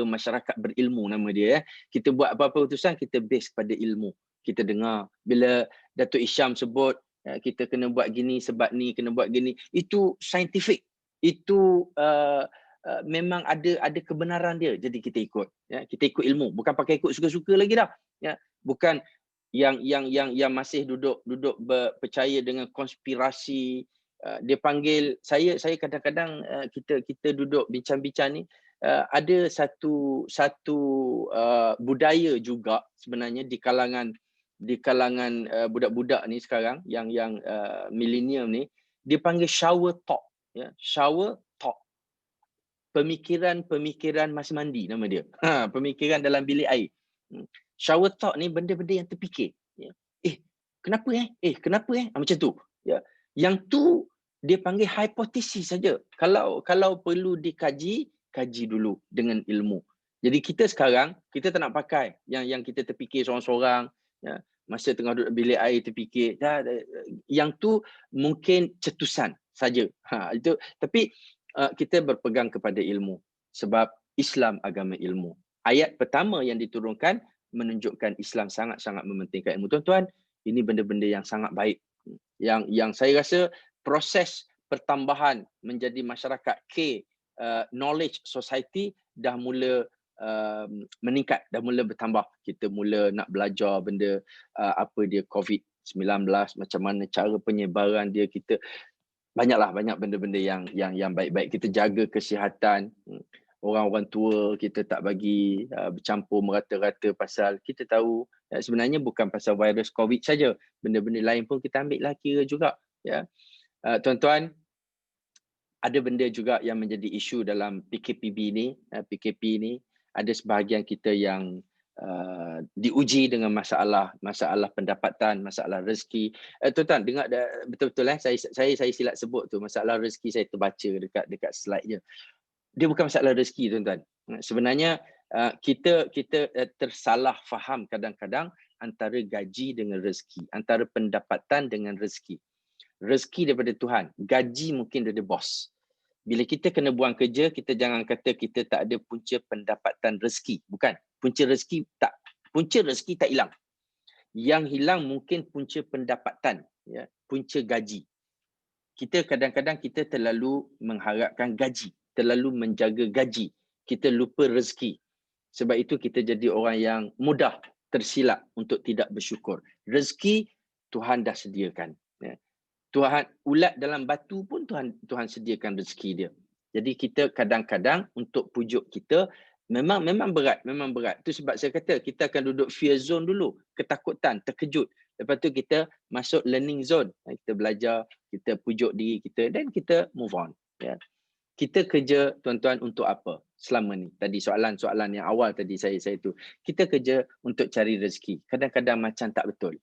masyarakat berilmu, nama dia. Kita buat apa-apa keputusan, kita base pada ilmu. Kita dengar bila Datuk Isham sebut kita kena buat gini sebab ni, kena buat gini, itu scientific. Itu memang ada kebenaran dia. Jadi kita ikut, ya. Kita ikut ilmu, bukan pakai ikut suka-suka lagi dah, ya. Bukan yang masih duduk percaya dengan konspirasi. Dia panggil saya kadang-kadang kita duduk bincang-bincang ni, ada satu budaya juga sebenarnya di kalangan budak-budak ni sekarang yang millennial ni, dia panggil shower talk, ya. Shower talk, pemikiran masa mandi, nama dia. Pemikiran dalam bilik air. Shower talk ni benda-benda yang terfikir. Ya. Kenapa Kenapa macam tu. Ya. Yang tu dia panggil hipotesis saja. Kalau perlu dikaji, kaji dulu dengan ilmu. Jadi kita sekarang, kita tak nak pakai yang kita terfikir seorang-seorang, ya. Masa tengah duduk bilik air terfikir. Yang tu mungkin cetusan saja. Itu. Tapi kita berpegang kepada ilmu. Sebab Islam agama ilmu. Ayat pertama yang diturunkan menunjukkan Islam sangat-sangat mementingkan ilmu. Tuan-tuan, ini benda-benda yang sangat baik. Yang saya rasa proses pertambahan menjadi masyarakat knowledge society dah mula meningkat, dah mula bertambah. Kita mula nak belajar benda apa dia COVID-19, macam mana cara penyebaran dia, kita banyak benda-benda yang baik-baik. Kita jaga kesihatan. Orang-orang tua kita tak bagi bercampur merata-rata pasal kita tahu sebenarnya bukan pasal virus COVID saja, benda-benda lain pun kita ambil lah kira juga, ya. Tuan-tuan, ada benda juga yang menjadi isu dalam PKP ni, ada sebahagian kita yang diuji dengan masalah pendapatan, masalah rezeki. Tuan-tuan dengar betul-betul saya silap sebut tu masalah rezeki, saya terbaca dekat slide-nya. Dia bukan masalah rezeki, tuan-tuan. Sebenarnya kita tersalah faham kadang-kadang antara gaji dengan rezeki, antara pendapatan dengan rezeki. Rezeki daripada Tuhan, gaji mungkin dari bos. Bila kita kena buang kerja, kita jangan kata kita tak ada punca pendapatan rezeki. Bukan. Punca rezeki tak hilang. Yang hilang mungkin punca pendapatan, ya, punca gaji. Kita kadang-kadang kita terlalu mengharapkan gaji, terlalu menjaga gaji. Kita lupa rezeki. Sebab itu kita jadi orang yang mudah tersilap untuk tidak bersyukur. Rezeki Tuhan dah sediakan. Ya. Tuhan, ulat dalam batu pun Tuhan sediakan rezeki dia. Jadi kita kadang-kadang untuk pujuk kita memang berat. Itu sebab saya kata kita akan duduk fear zone dulu, ketakutan, terkejut. Lepas tu kita masuk learning zone. Kita belajar, kita pujuk diri kita dan kita move on. Ya. Kita kerja, tuan-tuan, untuk apa selama ni? Tadi soalan yang awal tadi saya tu. Kita kerja untuk cari rezeki. Kadang-kadang macam tak betul.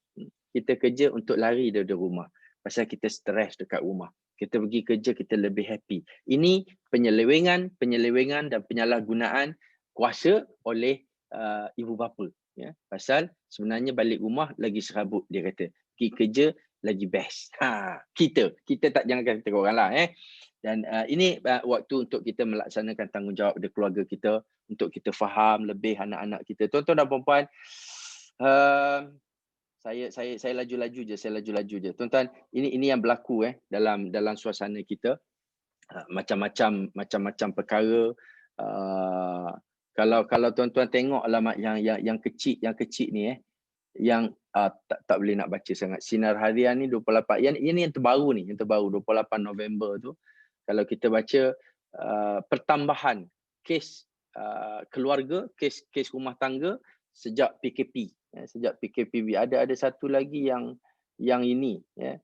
Kita kerja untuk lari dari rumah. Pasal kita stres dekat rumah. Kita pergi kerja, kita lebih happy. Ini penyelewengan dan penyalahgunaan kuasa oleh ibu bapa. Ya. Pasal sebenarnya balik rumah lagi serabut, dia kata. Pergi kerja lagi best. Kita tak jangan kata orang lah. Dan ini waktu untuk kita melaksanakan tanggungjawab dari keluarga kita, untuk kita faham lebih anak-anak kita. Tuan-tuan dan puan-puan, saya laju-laju je. Tuan-tuan, ini yang berlaku dalam suasana kita. Macam-macam perkara. Kalau tuan-tuan tengok alamat yang kecil ni yang tak boleh nak baca sangat. Sinar Harian ni 28. Ini yang terbaru 28 November tu. Kalau kita baca pertambahan kes keluarga, kes rumah tangga sejak PKP. Sejak PKPB ada satu lagi yang ini, ya.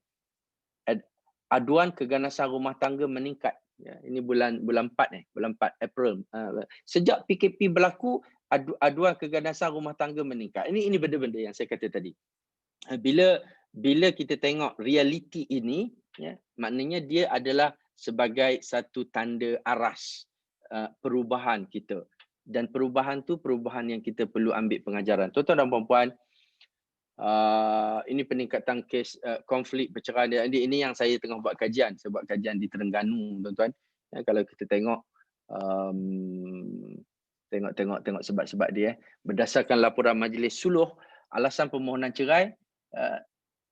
Aduan keganasan rumah tangga meningkat. Ya, ini bulan 4 April. Sejak PKP berlaku, aduan keganasan rumah tangga meningkat. Ini benda-benda yang saya kata tadi. Bila kita tengok realiti ini, ya, maknanya dia adalah sebagai satu tanda aras perubahan kita. Dan perubahan tu perubahan yang kita perlu ambil pengajaran. Tuan-tuan dan puan-puan, ini peningkatan kes konflik perceraian. Ini yang saya tengah buat kajian. Saya buat kajian di Terengganu, tuan-tuan. Ya, kalau kita tengok tengok sebab-sebab dia. Berdasarkan laporan Majlis Suluh, alasan permohonan cerai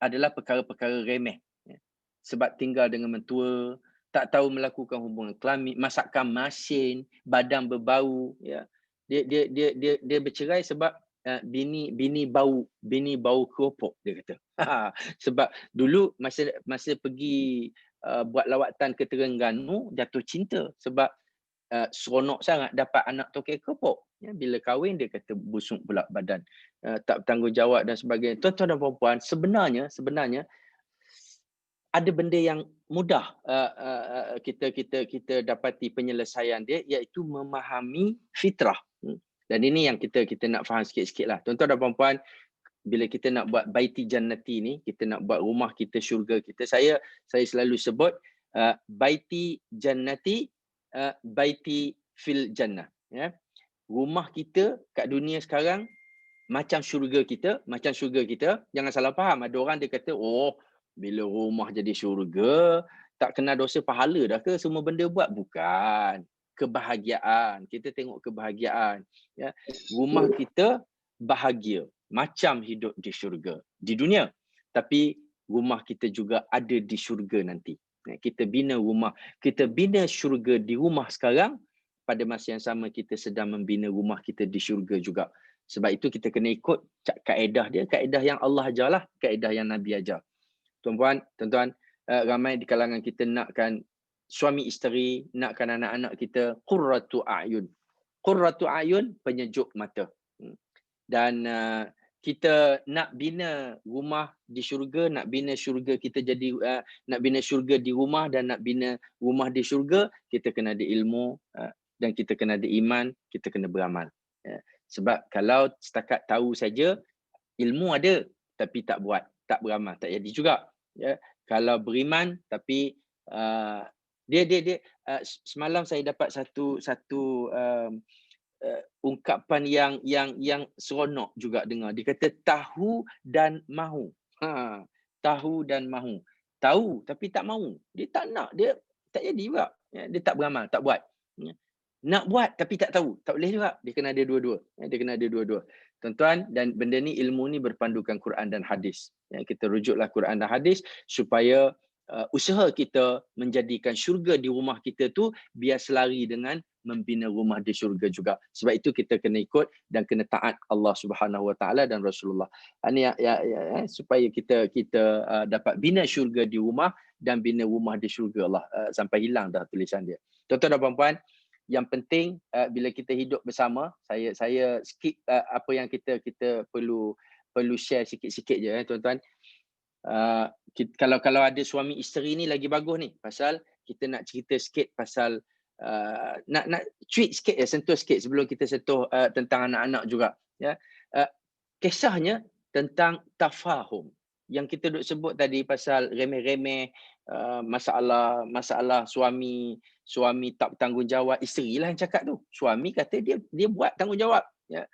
adalah perkara-perkara remeh. Ya. Sebab tinggal dengan mentua, tak tahu melakukan hubungan kelamin, masakan masin, badan berbau, ya. Dia bercerai sebab bini bau keropok, dia kata. Sebab dulu masa pergi buat lawatan ke Terengganu, jatuh cinta sebab seronok sangat dapat anak tokai keropok. Ya, bila kahwin dia kata busuk pula badan, tak bertanggungjawab dan sebagainya. Tuan-tuan dan puan-puan, sebenarnya ada benda yang mudah kita dapati penyelesaian dia, iaitu memahami fitrah. Dan ini yang kita nak faham sikit-sikit lah. Tuan-tuan dan puan-puan, bila kita nak buat baiti jannati ni, kita nak buat rumah kita, syurga kita, saya selalu sebut baiti jannati, baiti fil jannah. Ya. Rumah kita kat dunia sekarang macam syurga kita. Jangan salah faham. Ada orang dia kata, oh, bila rumah jadi syurga, tak kena dosa pahala dah ke semua benda buat? Bukan. Kebahagiaan. Kita tengok kebahagiaan. Ya. Rumah kita bahagia. Macam hidup di syurga. Di dunia. Tapi rumah kita juga ada di syurga nanti. Ya, kita bina rumah. Kita bina syurga di rumah sekarang. Pada masa yang sama kita sedang membina rumah kita di syurga juga. Sebab itu kita kena ikut kaedah dia. Kaedah yang Allah ajarlah. Kaedah yang Nabi ajar. Tuan-tuan, ramai di kalangan kita nakkan suami isteri, nakkan anak-anak kita qurratu a'yun. Qurratu a'yun, penyejuk mata. Dan kita nak bina rumah di syurga, nak bina syurga kita jadi nak bina syurga di rumah dan nak bina rumah di syurga, kita kena ada ilmu dan kita kena ada iman, kita kena beramal. Sebab kalau setakat tahu saja, ilmu ada tapi tak buat, tak beramal, tak jadi juga. Ya, kalau beriman tapi semalam saya dapat satu ungkapan yang seronok juga dengar. Dia kata tahu dan mahu. Tahu dan mahu. Tahu tapi tak mahu. Dia tak nak, dia tak jadi juga. Ya, dia tak beramal, tak buat. Ya. Nak buat tapi tak tahu, tak boleh juga. Dia kena ada dua-dua. Ya, dia kena ada dua-dua. Tuan-tuan, dan benda ni, ilmu ni berpandukan Quran dan hadis. Ya, kita rujuklah Quran dan hadis supaya usaha kita menjadikan syurga di rumah kita tu biar selari dengan membina rumah di syurga juga. Sebab itu kita kena ikut dan kena taat Allah Subhanahu Wa Taala dan Rasulullah. Ini supaya kita dapat bina syurga di rumah dan bina rumah di syurga Allah. Sampai hilang dah tulisan dia. Tuan-tuan dan puan-puan, yang penting bila kita hidup bersama, saya skip apa yang kita perlu share sikit-sikit je tuan-tuan. Kalau ada suami isteri ni lagi bagus ni, pasal kita nak cerita sikit pasal nak tweet sikit ya, sentuh sikit sebelum kita sentuh tentang anak-anak juga ya. Kisahnya tentang tafahum yang kita duk sebut tadi pasal remeh-remeh, masalah suami tak bertanggungjawab. Isteri lah yang cakap tu. Suami kata dia buat tanggungjawab ya.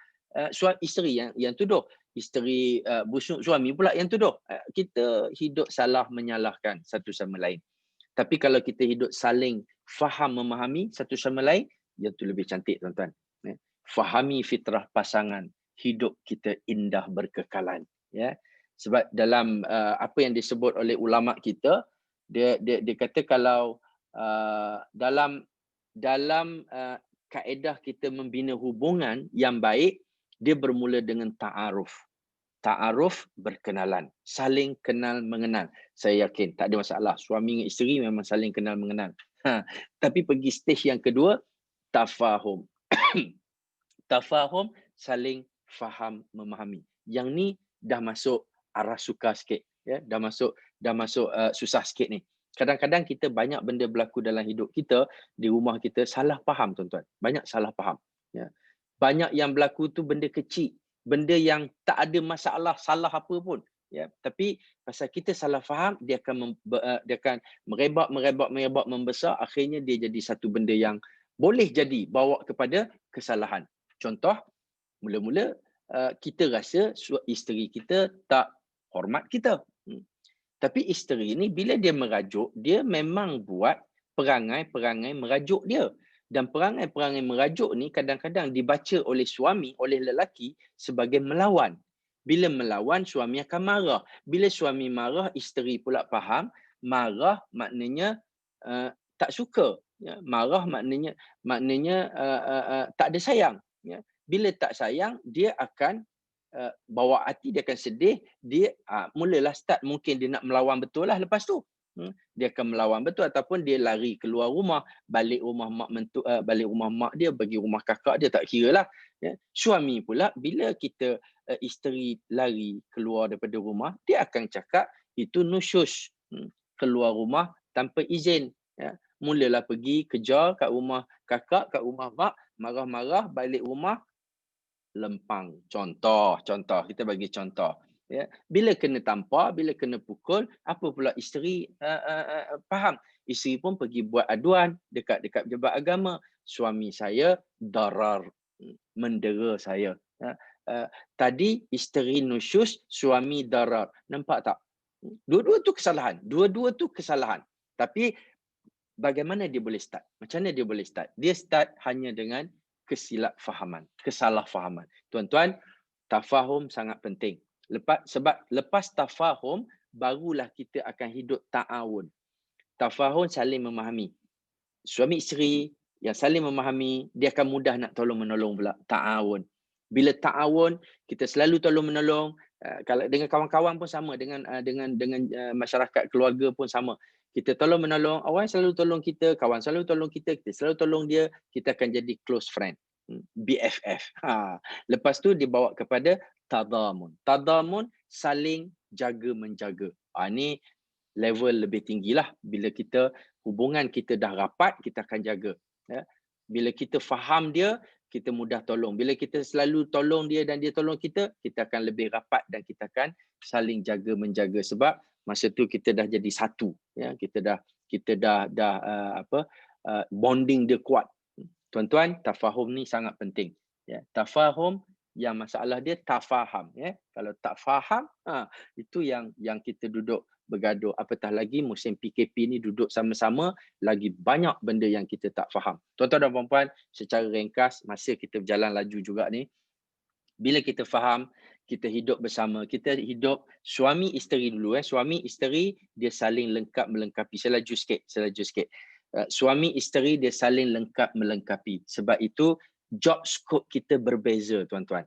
Isteri yang tuduh. Isteri busuk, suami pula yang tuduh. Kita hidup salah menyalahkan satu sama lain. Tapi kalau kita hidup saling faham memahami satu sama lain, yang tu lebih cantik tuan-tuan. Fahami fitrah pasangan, hidup kita indah berkekalan ya. Sebab dalam apa yang disebut oleh ulama kita, dia kata kalau dalam kaedah kita membina hubungan yang baik, dia bermula dengan ta'aruf. Ta'aruf, berkenalan, saling kenal mengenal. Saya yakin tak ada masalah, suami dengan isteri memang saling kenal mengenal. Tapi pergi stage yang kedua, tafahum. Tafahum, saling faham memahami. Yang ni dah masuk arah suka sikit ya, dah masuk susah sikit ni. Kadang-kadang kita banyak benda berlaku dalam hidup kita, di rumah kita salah faham tuan-tuan. Banyak salah faham ya. Banyak yang berlaku tu benda kecil, benda yang tak ada masalah, salah apa pun ya, tapi pasal kita salah faham, dia akan merebak membesar, akhirnya dia jadi satu benda yang boleh jadi bawa kepada kesalahan. Contoh, mula-mula kita rasa isteri kita tak hormat kita. Tapi isteri ni bila dia merajuk, dia memang buat perangai-perangai merajuk dia. Dan perangai-perangai merajuk ni kadang-kadang dibaca oleh suami, oleh lelaki sebagai melawan. Bila melawan, suami akan marah. Bila suami marah, isteri pula faham, marah maknanya tak suka. Ya, marah maknanya tak ada sayang. Ya. Bila tak sayang, dia akan bawa hati, dia akan sedih, dia mulalah start, mungkin dia nak melawan betul lah lepas tu. Dia akan melawan betul ataupun dia lari keluar rumah, balik rumah mak dia, bagi rumah kakak dia, tak kira lah. Ya. Suami pula bila kita isteri lari keluar daripada rumah, dia akan cakap itu nusyus, keluar rumah tanpa izin. Ya. Mulalah pergi kejar kat rumah kakak, kat rumah mak, marah-marah, balik rumah lempang. Contoh kita bagi contoh ya. Bila kena tampar, bila kena pukul, apa pula isteri faham? Isteri pun pergi buat aduan dekat pejabat agama, suami saya darar, mendera saya ya. Tadi isteri nusyus, suami darar. Nampak tak? Dua-dua tu kesalahan. Tapi bagaimana dia boleh start? Macam mana dia boleh start? Dia start hanya dengan kesalahfahaman. Tuan-tuan, tafahum sangat penting. Sebab lepas tafahum, barulah kita akan hidup ta'awun. Tafahum saling memahami. Suami isteri yang saling memahami, dia akan mudah nak tolong-menolong pula. Ta'awun. Bila ta'awun, kita selalu tolong-menolong. Kalau dengan kawan-kawan pun sama, dengan masyarakat keluarga pun sama. Kita tolong-menolong, orang selalu tolong kita, kawan selalu tolong kita selalu tolong dia, kita akan jadi close friend. BFF. Lepas tu dibawa kepada tadamun. Tadamun saling jaga-menjaga. Ni level lebih tinggilah. Bila kita hubungan kita dah rapat, kita akan jaga. Ya. Bila kita faham dia, kita mudah tolong. Bila kita selalu tolong dia dan dia tolong kita, kita akan lebih rapat dan kita akan saling jaga-menjaga. Sebab masa tu kita dah jadi satu. Ya. Kita dah bonding dia kuat. Tuan-tuan, tafahum ni sangat penting. Ya. Tafahum, yang masalah dia tafaham. Ya. Kalau tak faham, itu yang kita duduk bergaduh. Apatah lagi musim PKP ni duduk sama-sama, lagi banyak benda yang kita tak faham. Tuan-tuan dan puan-puan, secara ringkas, masa kita berjalan laju juga ni, bila kita faham, kita hidup bersama, kita hidup suami isteri dulu. Suami isteri dia saling lengkap melengkapi. Saya laju sikit. Suami isteri dia saling lengkap melengkapi. Sebab itu job scope kita berbeza, tuan-tuan.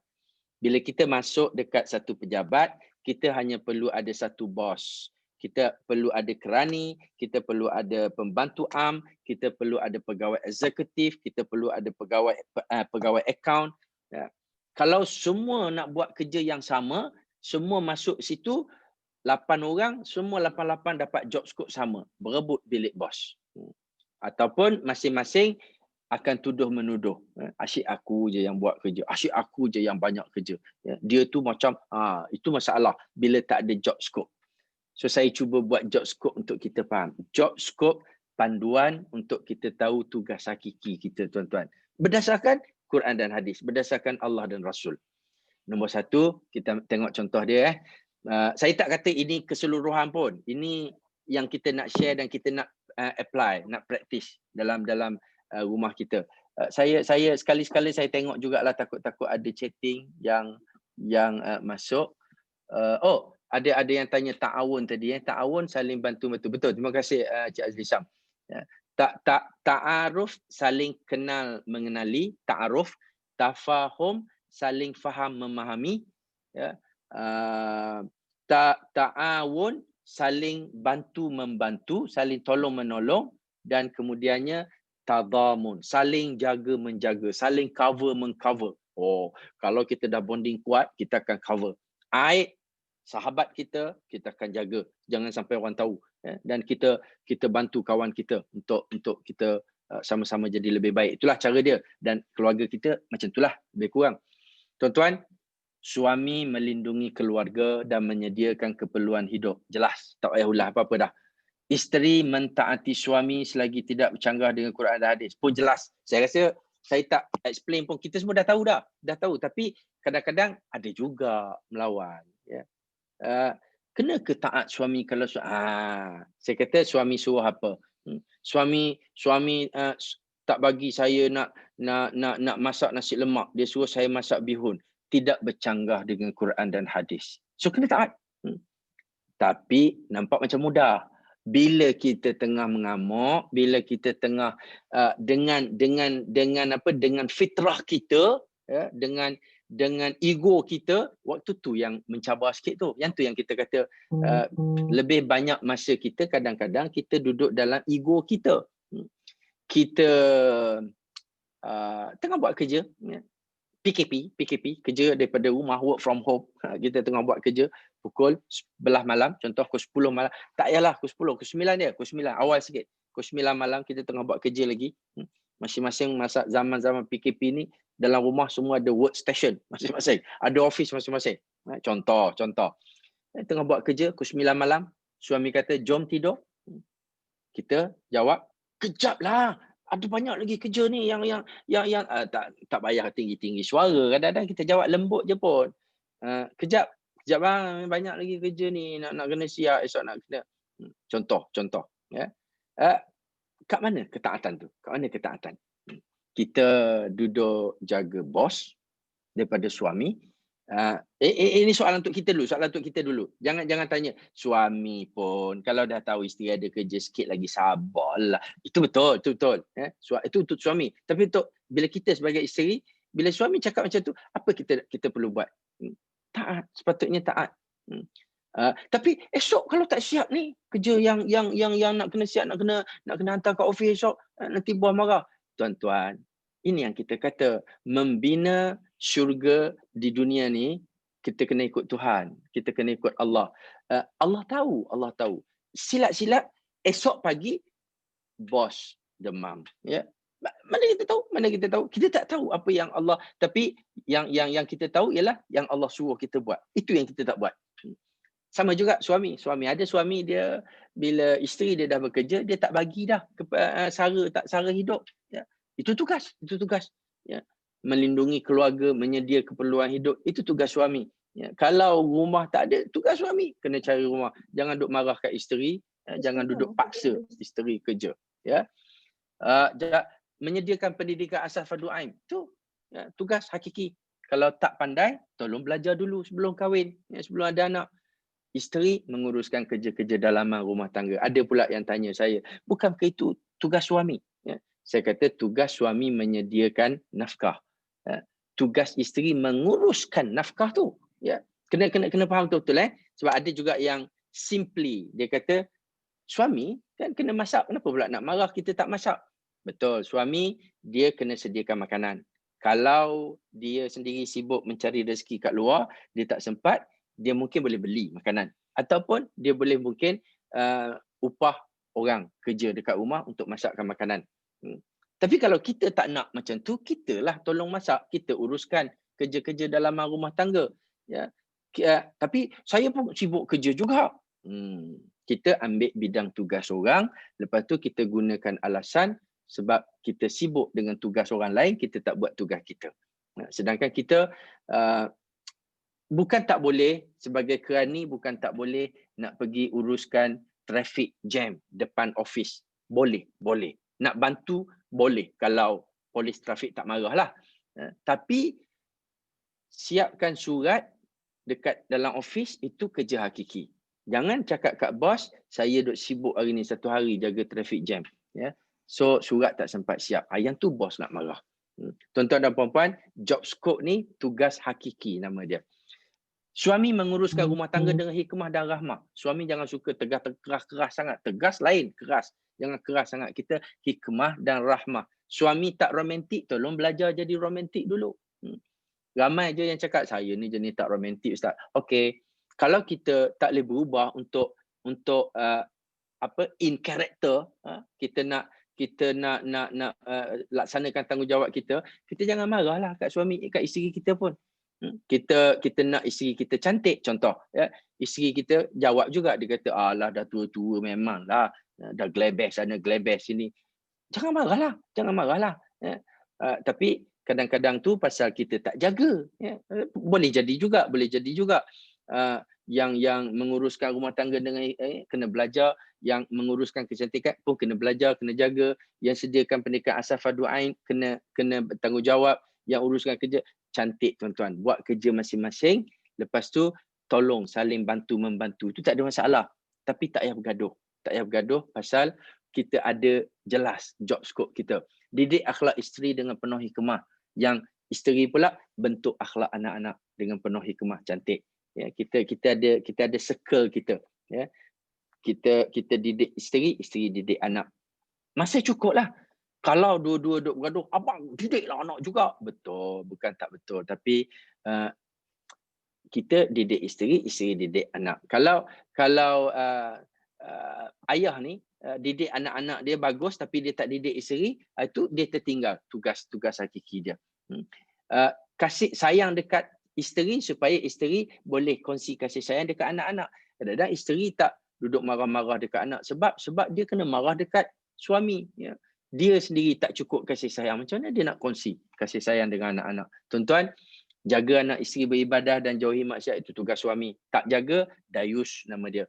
Bila kita masuk dekat satu pejabat, kita hanya perlu ada satu bos. Kita perlu ada kerani, kita perlu ada pembantu am, kita perlu ada pegawai eksekutif, kita perlu ada pegawai akaun. Ya. Kalau semua nak buat kerja yang sama, semua masuk situ, 8 orang, semua 8 dapat job scope sama, berebut bilik bos. Ataupun masing-masing akan tuduh-menuduh. Asyik aku je yang buat kerja, asyik aku je yang banyak kerja. Dia tu macam, itu masalah bila tak ada job scope. So saya cuba buat job scope untuk kita faham. Job scope panduan untuk kita tahu tugas hakiki kita, tuan-tuan. Berdasarkan Quran dan hadis, berdasarkan Allah dan Rasul. Nombor 1, kita tengok contoh dia. Saya tak kata ini keseluruhan pun. Ini yang kita nak share dan kita nak apply, nak practice dalam rumah kita. Saya sekali-sekali saya tengok jugalah, takut ada chatting yang masuk. Ada yang tanya ta'awun tadi. Ta'awun saling bantu-bantu. Betul. Terima kasih Cik Azli Syam. Ta'aruf saling kenal mengenali. Ta'aruf. Tafahum saling faham memahami. Ta'awun saling bantu-membantu, saling tolong-menolong. Dan kemudiannya tadamun, saling jaga-menjaga, saling cover-mengcover. Kalau kita dah bonding kuat, kita akan cover. Aib sahabat kita akan jaga. Jangan sampai orang tahu. Dan kita bantu kawan kita untuk kita sama-sama jadi lebih baik. Itulah cara dia. Dan keluarga kita macam itulah, lebih kurang. Tuan-tuan, suami melindungi keluarga dan menyediakan keperluan hidup. Jelas, tak payah ulah apa-apa dah. Isteri mentaati suami selagi tidak bercanggah dengan Quran dan hadis. Pun jelas. Saya rasa saya tak explain pun. Kita semua dah tahu dah. Dah tahu. Tapi kadang-kadang ada juga melawan. Ya. Kena ke taat suami kalau saya kata suami suruh apa? Suami tak bagi saya nak masak nasi lemak. Dia suruh saya masak bihun. Tidak bercanggah dengan Quran dan hadis. So kena taat. Tapi nampak macam mudah. Bila kita tengah mengamuk, bila kita tengah dengan fitrah kita, ya, dengan ego kita, waktu tu yang mencabar sikit tu. Yang tu yang kita kata lebih banyak masa kita kadang-kadang kita duduk dalam ego kita. Kita tengah buat kerja, ya. PKP, kerja daripada rumah, work from home. Kita tengah buat kerja pukul 11 malam, contoh pukul 10 malam. Tak payahlah pukul 10, pukul 9 dia, pukul 9 awal sikit. Pukul 9 malam kita tengah buat kerja lagi. Masing-masing masa zaman-zaman PKP ni dalam rumah semua ada workstation masing-masing, ada office masing-masing. Contoh. Tengah buat kerja pukul 9 malam, suami kata jom tidur. Kita jawab, kejaplah. Ada banyak lagi kerja ni yang tak payah tinggi-tinggi suara. Kadang-kadang kita jawab lembut je pun. Kejap bang, banyak lagi kerja ni nak kena siap, esok nak kena. Contoh ya. Kat mana ketaatan tu? Kat mana ketaatan? Kita duduk jaga bos daripada suami. Ini soalan untuk kita dulu. Soalan untuk kita dulu. Jangan tanya suami pun kalau dah tahu isteri ada kerja sikit lagi sabarlah. Itu betul, itu betul. Itu untuk suami. Tapi untuk bila kita sebagai isteri, bila suami cakap macam tu, apa kita perlu buat? Taat, sepatutnya taat. Tapi esok kalau tak siap ni kerja yang nak kena siap, nak kena hantar kat office esok, nanti bos marah. Tuan-tuan, ini yang kita kata membina syurga di dunia ni, kita kena ikut Tuhan, kita kena ikut Allah. Allah tahu. Silap-silap esok pagi bos demam, ya. Mana kita tahu? Kita tak tahu apa yang Allah, tapi yang kita tahu ialah yang Allah suruh kita buat. Itu yang kita tak buat. Sama juga suami ada suami dia bila isteri dia dah bekerja, dia tak bagi dah sara hidup, ya. Itu tugas ya. Melindungi keluarga, menyedia keperluan hidup, itu tugas suami, ya. Kalau rumah tak ada, tugas suami kena cari rumah. Jangan duk marah kat isteri, jangan duduk paksa isteri kerja, ya. Menyediakan pendidikan asas fardu ain, tu ya, tugas hakiki. Kalau tak pandai, tolong belajar dulu sebelum kahwin, ya, sebelum ada anak. Isteri menguruskan kerja-kerja dalaman rumah tangga. Ada pula yang tanya saya, bukankah itu tugas suami? Ya. Saya kata tugas suami menyediakan nafkah. Ya. Tugas isteri menguruskan nafkah tu. Ya. Kena faham betul-betul. Sebab ada juga yang simply, dia kata, suami kan kena masak, kenapa pula nak marah kita tak masak? Betul, suami dia kena sediakan makanan. Kalau dia sendiri sibuk mencari rezeki kat luar, dia tak sempat, dia mungkin boleh beli makanan. Ataupun dia boleh mungkin upah orang kerja dekat rumah untuk masakkan makanan. Tapi kalau kita tak nak macam tu, kitalah tolong masak, kita uruskan kerja-kerja dalaman rumah tangga. Ya. Tapi saya pun sibuk kerja juga. Kita ambil bidang tugas orang, lepas tu kita gunakan alasan sebab kita sibuk dengan tugas orang lain, kita tak buat tugas kita. Sedangkan kita bukan tak boleh, sebagai kerani bukan tak boleh nak pergi uruskan traffic jam depan office. Boleh. Nak bantu boleh kalau polis trafik tak marah lah. Tapi siapkan surat dekat dalam office, itu kerja hakiki. Jangan cakap kat bos, saya duk sibuk hari ni 1 hari jaga traffic jam. Ya. So surat tak sempat siap. Yang tu bos nak marah. Tuan-tuan dan puan-puan, job scope ni tugas hakiki nama dia. Suami menguruskan rumah tangga dengan hikmah dan rahmah. Suami jangan suka keras sangat. Tegas lain, keras. Jangan keras sangat. Kita hikmah dan rahmah. Suami tak romantik, tolong belajar jadi romantik dulu. Ramai je yang cakap, saya ni jenis tak romantik Ustaz. Okey, kalau kita tak boleh berubah untuk in character, kita nak laksanakan tanggungjawab kita jangan marahlah kat suami, kat isteri kita pun. Kita nak isteri kita cantik, contoh, ya. Isteri kita jawab juga, dia kata alah dah tua-tua memanglah, dah glebes sana glebes sini. Jangan marahlah, ya. Tapi kadang-kadang tu pasal kita tak jaga, ya. Boleh jadi juga yang menguruskan rumah tangga dengan kena belajar, yang menguruskan kecantikan pun kena belajar, kena jaga, yang sediakan pendidikan asas fardu ain kena bertanggungjawab, yang uruskan kerja cantik tuan-tuan, buat kerja masing-masing, lepas tu tolong saling bantu-membantu, itu tak ada masalah. Tapi tak payah bergaduh pasal kita ada jelas job scope kita. Didik akhlak isteri dengan penuh hikmah, yang isteri pula bentuk akhlak anak-anak dengan penuh hikmah cantik. Ya, kita ada circle kita, ya. Kita didik isteri didik anak. Masa cukup lah. Kalau dua-dua duk bergaduh, abang didiklah anak juga. Betul, bukan tak betul. Tapi kita didik isteri didik anak. Kalau ayah ni didik anak-anak dia bagus tapi dia tak didik isteri, itu dia tertinggal tugas hakiki dia. Kasih sayang dekat isteri supaya isteri boleh kongsi kasih sayang dekat anak-anak. Kadang-kadang isteri tak duduk marah-marah dekat anak sebab dia kena marah dekat suami, ya. Dia sendiri tak cukup kasih sayang, macam mana dia nak kongsi kasih sayang dengan anak-anak? Tuan-tuan, jaga anak isteri beribadah dan jauhi maksiat, itu tugas suami. Tak jaga, dayus nama dia.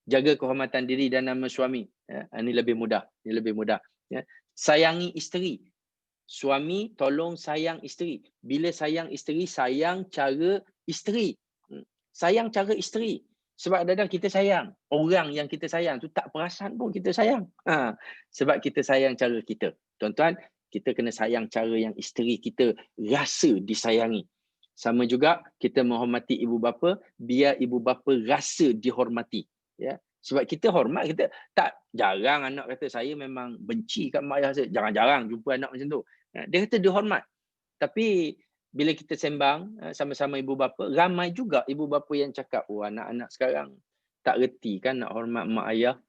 Jaga kehormatan diri dan nama suami. Ya, ini lebih mudah. Ini lebih mudah. Ya. Sayangi isteri. Suami tolong sayang isteri. Bila sayang isteri, sayang cara isteri. Sayang cara isteri. Sebab kadang-kadang kita sayang. Orang yang kita sayang tu tak perasan pun kita sayang. Sebab kita sayang cara kita. Tuan-tuan, kita kena sayang cara yang isteri kita rasa disayangi. Sama juga kita menghormati ibu bapa, biar ibu bapa rasa dihormati. Ya. Sebab kita hormat, kita tak jarang anak kata saya memang benci kat mak ayah saya. Jarang-jarang jumpa anak macam tu. Dia kata dia hormat. Tapi bila kita sembang sama-sama ibu bapa, ramai juga ibu bapa yang cakap, oh anak-anak sekarang tak reti kan nak hormat mak ayah.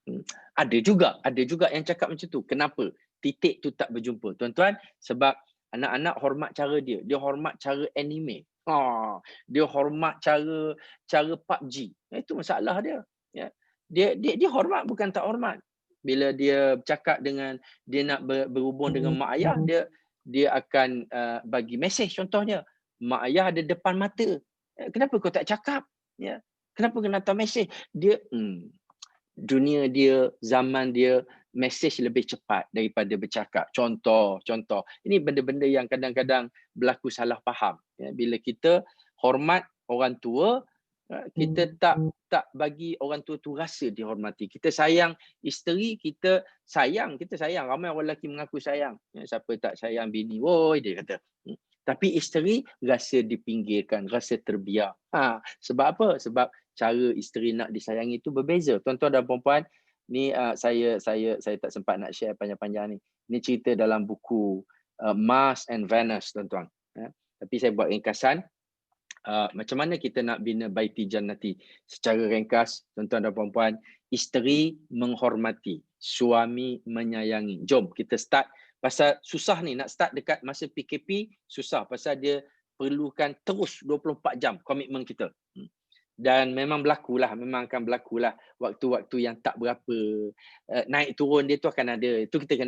Ada juga yang cakap macam tu. Kenapa? Titik tu tak berjumpa. Tuan-tuan, sebab anak-anak hormat cara dia. Dia hormat cara anime. Dia hormat cara PUBG. Itu masalah dia. Ya. Dia hormat bukan tak hormat. Bila dia bercakap dengan dia nak berhubung dengan mak ayah, dia akan bagi mesej. Contohnya, mak ayah ada depan mata. Kenapa kau tak cakap? Ya. Kenapa kena hantar mesej? Dia dunia dia, zaman dia, mesej lebih cepat daripada bercakap. Contoh. Ini benda-benda yang kadang-kadang berlaku salah faham. Ya. Bila kita hormat orang tua, kita tak bagi orang tua tu rasa dihormati. Kita sayang isteri, kita sayang. Ramai orang lelaki mengaku sayang. Siapa tak sayang bini? Woi, dia kata. Tapi isteri rasa dipinggirkan, rasa terbiar. Sebab apa? Sebab cara isteri nak disayangi itu berbeza. Tuan-tuan dan puan-puan, ni saya tak sempat nak share panjang-panjang ni. Ini cerita dalam buku Mars and Venus, tuan-tuan. Tapi saya buat ringkasan. Macam mana kita nak bina baiti jannati? Secara ringkas, tuan-tuan dan puan-puan, isteri menghormati, suami menyayangi. Jom kita start. Pasal susah ni nak start dekat masa PKP, susah pasal dia perlukan terus 24 jam komitmen kita. Dan memang memang akan berlakulah waktu-waktu yang tak berapa naik turun dia tu akan ada. Itu kita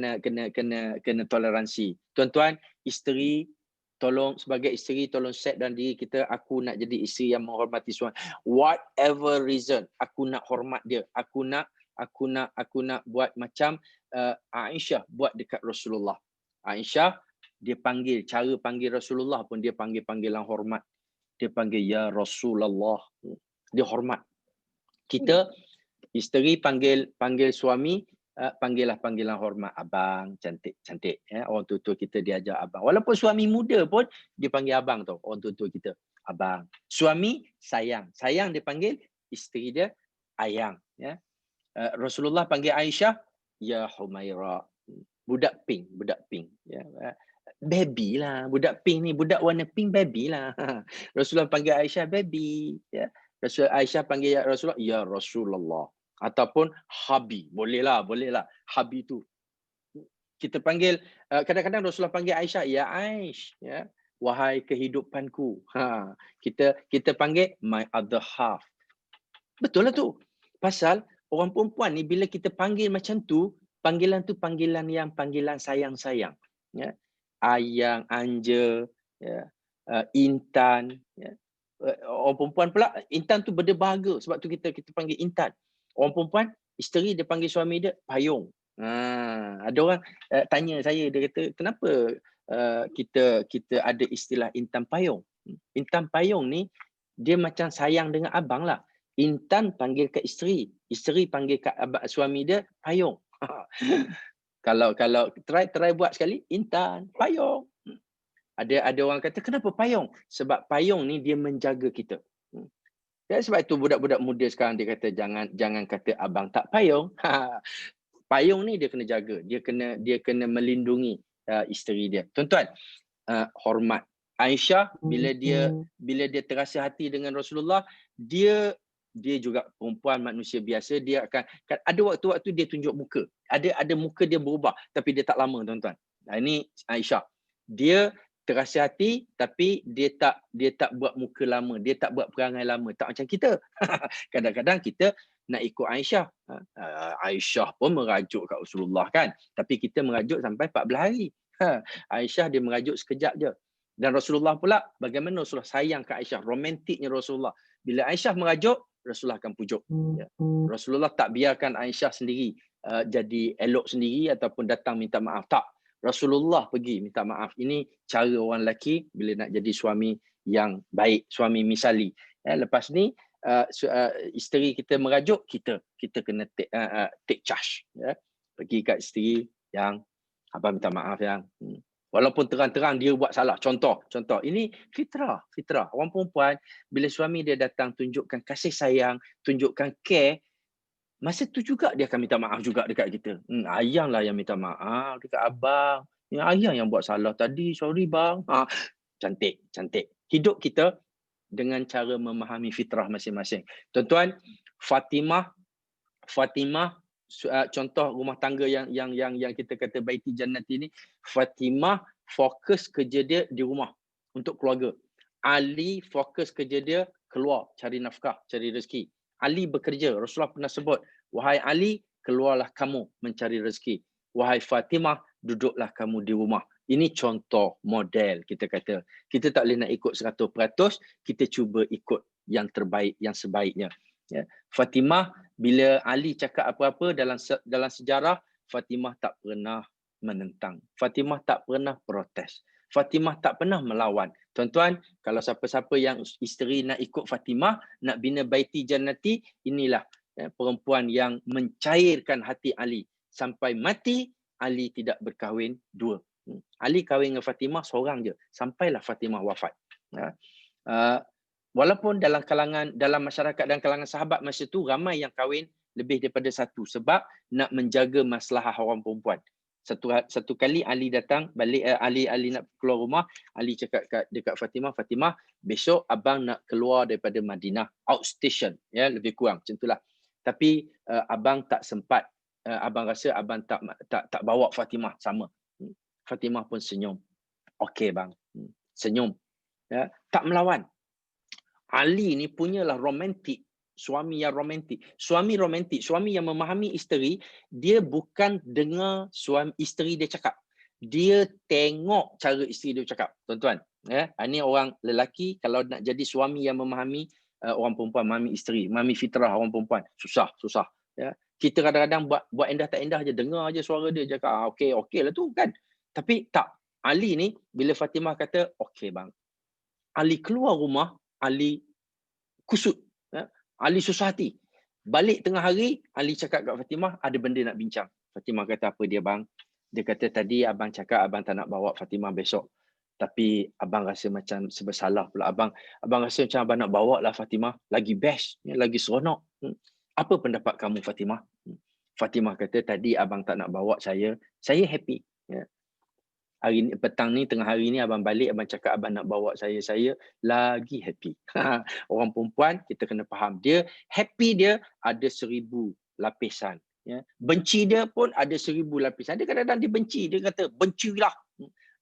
kena toleransi. Tuan-tuan, isteri sebagai isteri tolong set dalam diri kita, aku nak jadi isteri yang menghormati suami. Whatever reason, aku nak hormat dia. Aku nak buat macam Aisyah buat dekat Rasulullah. Aisyah dia cara panggil Rasulullah pun dia panggil panggilan hormat. Dia panggil ya Rasulullah. Dia hormat. Kita isteri panggil suami, panggillah panggilan hormat, abang, cantik. Ya. Orang tua kita diajar abang. Walaupun suami muda pun dia panggil abang tau. Orang tua kita abang. Suami sayang. Sayang dia panggil isteri dia ayang. Ya. Rasulullah panggil Aisyah ya Humaira. Budak pink. Ya. Baby lah. Budak pink ni, budak warna pink baby lah. Rasulullah panggil Aisyah baby. Ya. Aisyah panggil Rasulullah ya Rasulullah. Ataupun Habi. Bolehlah. Habi tu. Kita panggil, kadang-kadang Rasulullah panggil Aisyah, ya Aish. Ya. Wahai kehidupanku. Kita panggil my other half. Betul lah tu. Pasal orang perempuan ni bila kita panggil macam tu, panggilan sayang-sayang. Ya. Ayang, Anja, ya. Intan. Ya. Orang perempuan pula, Intan tu berdebahaga. Sebab tu kita panggil Intan. Orang perempuan, isteri dia panggil suami dia payung. Ada orang tanya saya, dia kata, kenapa kita ada istilah Intan payung? Intan payung ni, dia macam sayang dengan abang lah. Intan panggil ke isteri panggil ke suami dia payung. Kalau try buat sekali, Intan payung. Ada orang kata, kenapa payung? Sebab payung ni dia menjaga kita. Dan sebab itu budak-budak muda sekarang dia kata jangan kata abang tak payung. Payung ni dia kena jaga, dia kena melindungi isteri dia. Tuan-tuan, hormat. Aisyah bila dia terasa hati dengan Rasulullah, dia juga perempuan manusia biasa, dia akan ada waktu-waktu dia tunjuk muka. Ada muka dia berubah tapi dia tak lama, tuan-tuan. Ini Aisyah. Dia terasa hati tapi dia tak buat muka lama, dia tak buat perangai lama, tak macam kita. Kadang-kadang kita nak ikut Aisyah. Aisyah pun merajuk kat Rasulullah kan, tapi kita merajuk sampai 14 hari. Aisyah dia merajuk sekejap je. Dan Rasulullah pula, bagaimana Rasulullah sayang ke Aisyah, romantiknya Rasulullah. Bila Aisyah merajuk, Rasulullah akan pujuk. Ya. Rasulullah tak biarkan Aisyah sendiri jadi elok sendiri ataupun datang minta maaf. Tak. Rasulullah pergi minta maaf. Ini cara orang lelaki bila nak jadi suami yang baik, suami misali. Ya, lepas ni isteri kita merajuk, kita kena take charge. Ya. Pergi kat isteri yang abang minta maaf yang walaupun terang-terang dia buat salah. Contoh ini fitrah. Orang perempuan bila suami dia datang tunjukkan kasih sayang, tunjukkan care, masa tu juga dia akan minta maaf juga dekat kita. Ayang lah yang minta maaf dekat abang. Ayang yang buat salah tadi, sorry bang. Cantik. Hidup kita dengan cara memahami fitrah masing-masing. Tuan-tuan, Fatimah contoh rumah tangga yang kita kata baiti jannati ni, Fatimah fokus kerja dia di rumah untuk keluarga. Ali fokus kerja dia keluar cari nafkah, cari rezeki. Ali bekerja. Rasulullah pernah sebut, wahai Ali, keluarlah kamu mencari rezeki. Wahai Fatimah, duduklah kamu di rumah. Ini contoh model kita kata. Kita tak boleh nak ikut 100%, kita cuba ikut yang terbaik, yang sebaiknya. Ya. Fatimah, bila Ali cakap apa-apa dalam sejarah, Fatimah tak pernah menentang. Fatimah tak pernah protes. Fatimah tak pernah melawan. Tuan-tuan, kalau siapa-siapa yang isteri nak ikut Fatimah, nak bina baiti jannati, inilah perempuan yang mencairkan hati Ali. Sampai mati, Ali tidak berkahwin dua. Ali kahwin dengan Fatimah seorang je. Sampailah Fatimah wafat. Ya. Walaupun dalam masyarakat dan kalangan sahabat masa tu ramai yang kahwin lebih daripada satu sebab nak menjaga masalah orang perempuan. Satu kali Ali datang balik, Ali nak keluar rumah, Ali cakap dekat Fatimah, besok abang nak keluar daripada Madinah, outstation, ya, lebih kurang macam itulah. Tapi abang tak sempat, abang rasa abang tak bawa Fatimah sama. Fatimah pun senyum. Okey bang. Senyum. Ya, tak melawan. Ali ni punyalah romantik, suami yang romantik. Suami romantik, suami yang memahami isteri, dia bukan dengar isteri dia cakap. Dia tengok cara isteri dia cakap. Tuan-tuan, ya, ini orang lelaki kalau nak jadi suami yang memahami orang perempuan, memahami isteri, memahami fitrah orang perempuan, susah. Ya. Kita kadang-kadang buat endah tak endah je, dengar je suara dia cakap, okey lah tu kan. Tapi tak. Ali ni bila Fatimah kata, okey bang. Ali keluar rumah, Ali kusut. Ya? Ali susah hati. Balik tengah hari, Ali cakap kat Fatimah, ada benda nak bincang. Fatimah kata, apa dia bang? Dia kata, tadi abang cakap abang tak nak bawa Fatimah besok. Tapi abang rasa macam bersalah pula. Abang rasa macam abang nak bawa lah Fatimah. Lagi best, lagi seronok. Apa pendapat kamu Fatimah? Fatimah kata, tadi abang tak nak bawa saya happy. Ya. Hari ni, petang ni, tengah hari ni abang balik, abang cakap abang nak bawa saya lagi happy. Orang perempuan kita kena faham, dia happy dia ada 1000 lapisan. Ya. Benci dia pun ada 1000 lapisan. Dia kadang-kadang dia benci, dia kata bencilah.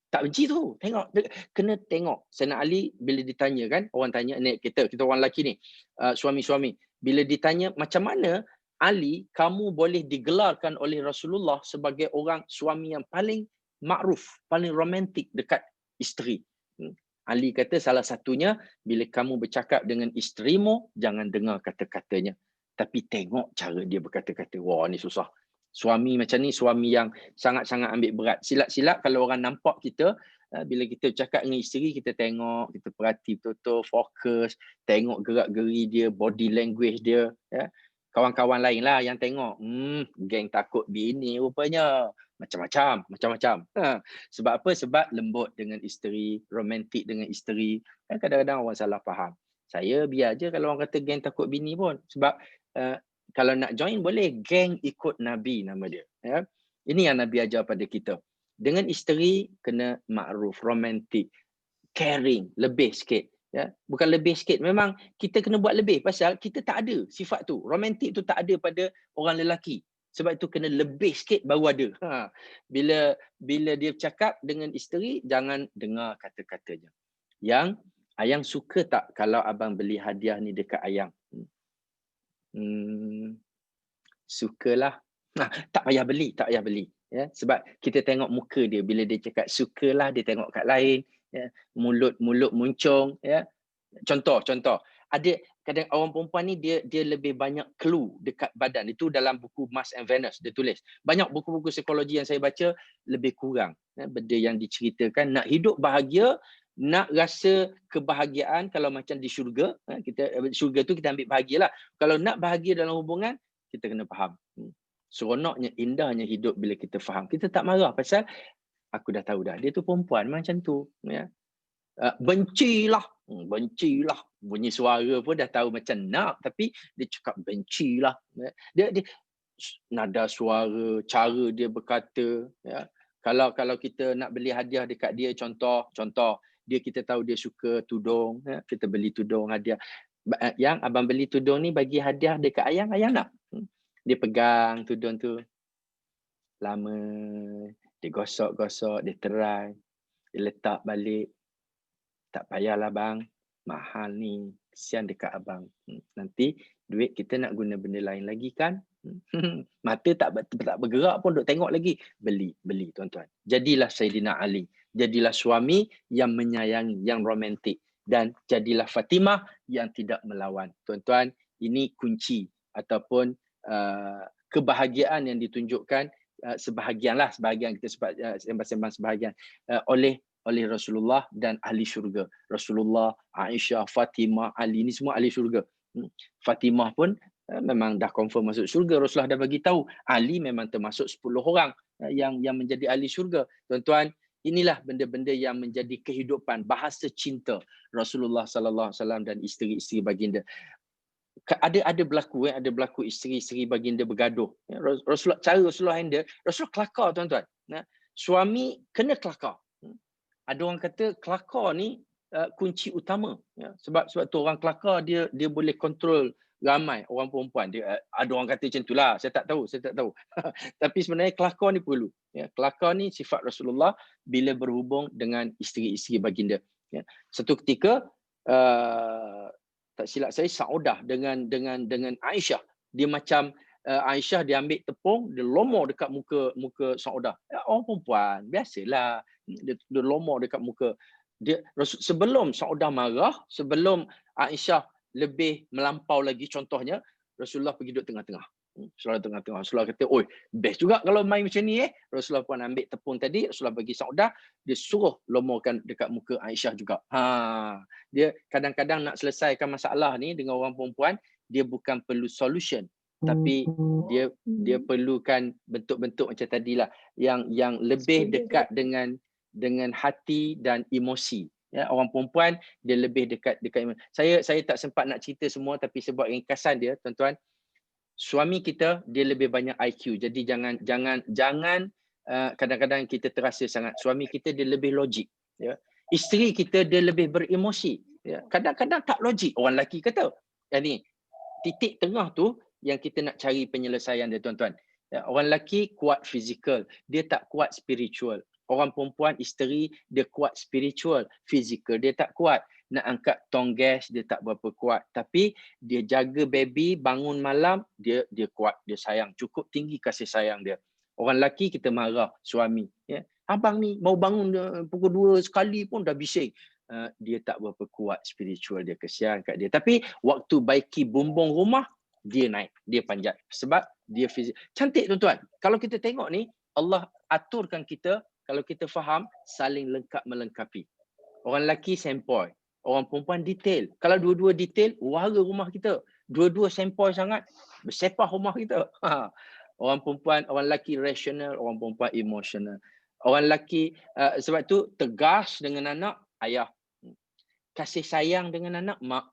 Tak benci tu, tengok, kena tengok. Sayyidina Ali bila ditanya kan, orang tanya ni kita orang lelaki ni, suami-suami, bila ditanya macam mana Ali kamu boleh digelarkan oleh Rasulullah sebagai orang suami yang paling makruf, paling romantik dekat isteri. Ali kata salah satunya bila kamu bercakap dengan isterimu jangan dengar kata-katanya tapi tengok cara dia berkata-kata. Wah ni susah. Suami macam ni suami yang sangat-sangat ambil berat. Silap-silap kalau orang nampak kita bila kita cakap dengan isteri kita tengok, kita perhati betul-betul, fokus, tengok gerak-geri dia, body language dia, ya. Kawan-kawan lain lah yang tengok, geng takut bini rupanya. Macam-macam. Sebab apa? Sebab lembut dengan isteri, romantik dengan isteri. Kadang-kadang orang salah faham. Saya biar je kalau orang kata geng takut bini pun. Sebab kalau nak join boleh, geng ikut Nabi nama dia. Ya? Ini yang Nabi ajar pada kita. Dengan isteri kena makruf, romantik, caring, lebih sikit. Ya? Bukan lebih sikit, memang kita kena buat lebih pasal kita tak ada sifat tu. Romantik tu tak ada pada orang lelaki. Sebab itu kena lebih sikit baru ada. Bila dia cakap dengan isteri, jangan dengar kata-katanya. Yang ayang suka tak kalau abang beli hadiah ni dekat ayang? Sukalah. Tak payah beli. Ya? Sebab kita tengok muka dia. Bila dia cakap sukalah, dia tengok kat lain. Ya? Mulut muncung. Ya? Contoh. kadang orang perempuan ni dia lebih banyak clue dekat badan. Itu dalam buku Mars and Venus dia tulis. Banyak buku-buku psikologi yang saya baca lebih kurang benda yang diceritakan. Nak hidup bahagia, nak rasa kebahagiaan kalau macam di syurga, syurga tu kita ambil bahagialah. Kalau nak bahagia dalam hubungan, kita kena faham. Seronoknya, indahnya hidup bila kita faham. Kita tak marah pasal aku dah tahu dah dia tu perempuan macam tu, ya. Bencilah, bunyi suara pun dah tahu macam nak, tapi dia cakap bencilah. Dia nada suara, cara dia berkata, ya. Kalau kita nak beli hadiah dekat dia, contoh dia, kita tahu dia suka tudung, ya. Kita beli tudung hadiah. Yang abang beli tudung ni bagi hadiah dekat ayang nak. Dia pegang tudung tu lama, dia gosok-gosok, dia terai, dia letak balik. Tak payahlah bang, mahal ni, kesian dekat abang. Nanti duit kita nak guna benda lain lagi kan. Mata tak bergerak pun duk tengok lagi. Beli tuan-tuan. Jadilah Sayyidina Ali. Jadilah suami yang menyayangi, yang romantik. Dan jadilah Fatimah yang tidak melawan. Tuan-tuan, ini kunci ataupun kebahagiaan yang ditunjukkan, sebahagian kita sembang sebahagian oleh Rasulullah dan ahli syurga. Rasulullah, Aisyah, Fatimah, Ali, ni semua ahli syurga. Fatimah pun memang dah confirm masuk syurga. Rasulullah dah bagi tahu Ali memang termasuk 10 orang yang menjadi ahli syurga. Tuan-tuan, inilah benda-benda yang menjadi kehidupan, bahasa cinta Rasulullah sallallahu alaihi wasallam dan isteri-isteri baginda. Ada berlaku isteri-isteri baginda bergaduh. Rasulullah handle, Rasulullah kelakar tuan-tuan. Suami kena kelakar. Ada orang kata kelakar ni kunci utama, ya. Sebab tu orang kelakar dia boleh kontrol ramai orang perempuan. Ada orang kata macam itulah, saya tak tahu. Tapi sebenarnya kelakar ni perlu, ya. Kelakar ni sifat Rasulullah bila berhubung dengan isteri-isteri baginda, ya. Satu ketika tak silap saya Saudah dengan Aisyah, dia macam Aisyah dia ambil tepung, dia lomor dekat muka Saudah. Orang perempuan biasalah, dia lomor dekat muka dia. Sebelum Saudah marah, sebelum Aisyah lebih melampau lagi, contohnya Rasulullah pergi duduk tengah-tengah. Rasulullah kata, oi, best juga kalau main macam ni. Rasulullah pun ambil tepung tadi, Rasulullah bagi Saudah, dia suruh lomorkan dekat muka Aisyah juga. Dia kadang-kadang nak selesaikan masalah ni dengan orang perempuan, dia bukan perlu solution, tapi dia perlukan bentuk-bentuk macam tadilah yang lebih dekat dengan hati dan emosi, ya. Orang perempuan dia lebih dekat emosi. Saya tak sempat nak cerita semua, tapi sebab ringkasan dia, tuan-tuan, suami kita dia lebih banyak IQ. Jadi jangan kadang-kadang kita terasa sangat suami kita dia lebih logik, ya. Isteri kita dia lebih beremosi, ya. Kadang-kadang tak logik, orang lelaki kata. Ni titik tengah tu yang kita nak cari penyelesaian dia, tuan-tuan. Ya, orang lelaki kuat fizikal, dia tak kuat spiritual. Orang perempuan, isteri, dia kuat spiritual, fizikal dia tak kuat. Nak angkat tong gas dia tak berapa kuat, tapi dia jaga baby, bangun malam dia kuat, dia sayang, cukup tinggi kasih sayang dia. Orang lelaki kita marah suami, ya. Abang ni mau bangun pukul 2 sekali pun dah bising. Dia tak berapa kuat spiritual dia, kesian kat dia. Tapi waktu baiki bumbung rumah, dia naik, dia panjat sebab dia fizik. Cantik tuan-tuan. Kalau kita tengok ni, Allah aturkan kita, kalau kita faham, saling lengkap melengkapi. Orang lelaki sempoi, orang perempuan detail. Kalau dua-dua detail, wara rumah kita. Dua-dua sempoi sangat, bersepah rumah kita. Orang perempuan, orang lelaki rasional, orang perempuan emosional. Orang lelaki sebab tu tegas dengan anak, ayah. Kasih sayang dengan anak, mak.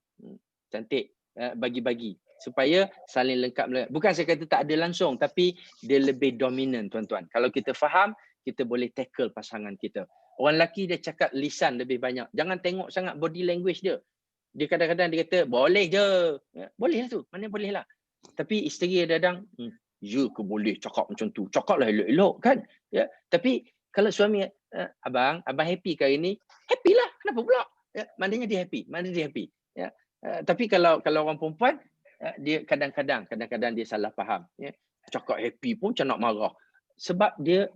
Cantik, bagi-bagi supaya saling lengkap. Bukan saya kata tak ada langsung, tapi dia lebih dominan, tuan-tuan. Kalau kita faham, kita boleh tackle pasangan kita. Orang lelaki dia cakap lisan lebih banyak. Jangan tengok sangat body language dia. Dia kadang-kadang dia kata boleh je. Ya, boleh lah tu, mana boleh lah. Tapi isteri kadang-kadang ya ke boleh cakap macam tu. Cakaplah elok-elok kan. Ya, tapi kalau suami, abang happy ke hari ni? Happy lah, kenapa pula? Ya, maknanya dia happy, Ya. Tapi kalau orang perempuan, dia kadang-kadang dia salah faham, ya. Cakap happy pun macam nak marah. Sebab dia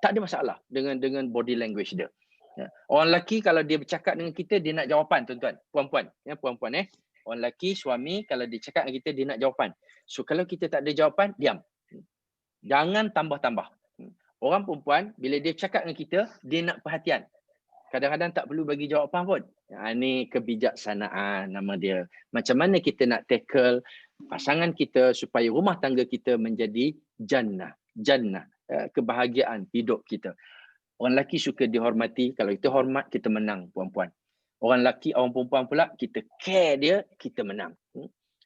tak ada masalah dengan body language dia. Ya. Orang lelaki kalau dia bercakap dengan kita, dia nak jawapan, tuan-tuan. Puan-puan, ya, puan-puan Orang lelaki, suami, kalau dia cakap dengan kita, dia nak jawapan. So kalau kita tak ada jawapan, diam. Jangan tambah-tambah. Orang perempuan, bila dia cakap dengan kita, dia nak perhatian. Kadang-kadang tak perlu bagi jawapan pun. Ini kebijaksanaan nama dia. Macam mana kita nak tackle pasangan kita supaya rumah tangga kita menjadi jannah. Jannah. Kebahagiaan hidup kita. Orang lelaki suka dihormati. Kalau kita hormat, kita menang perempuan. Orang lelaki, orang perempuan pula, kita care dia, kita menang.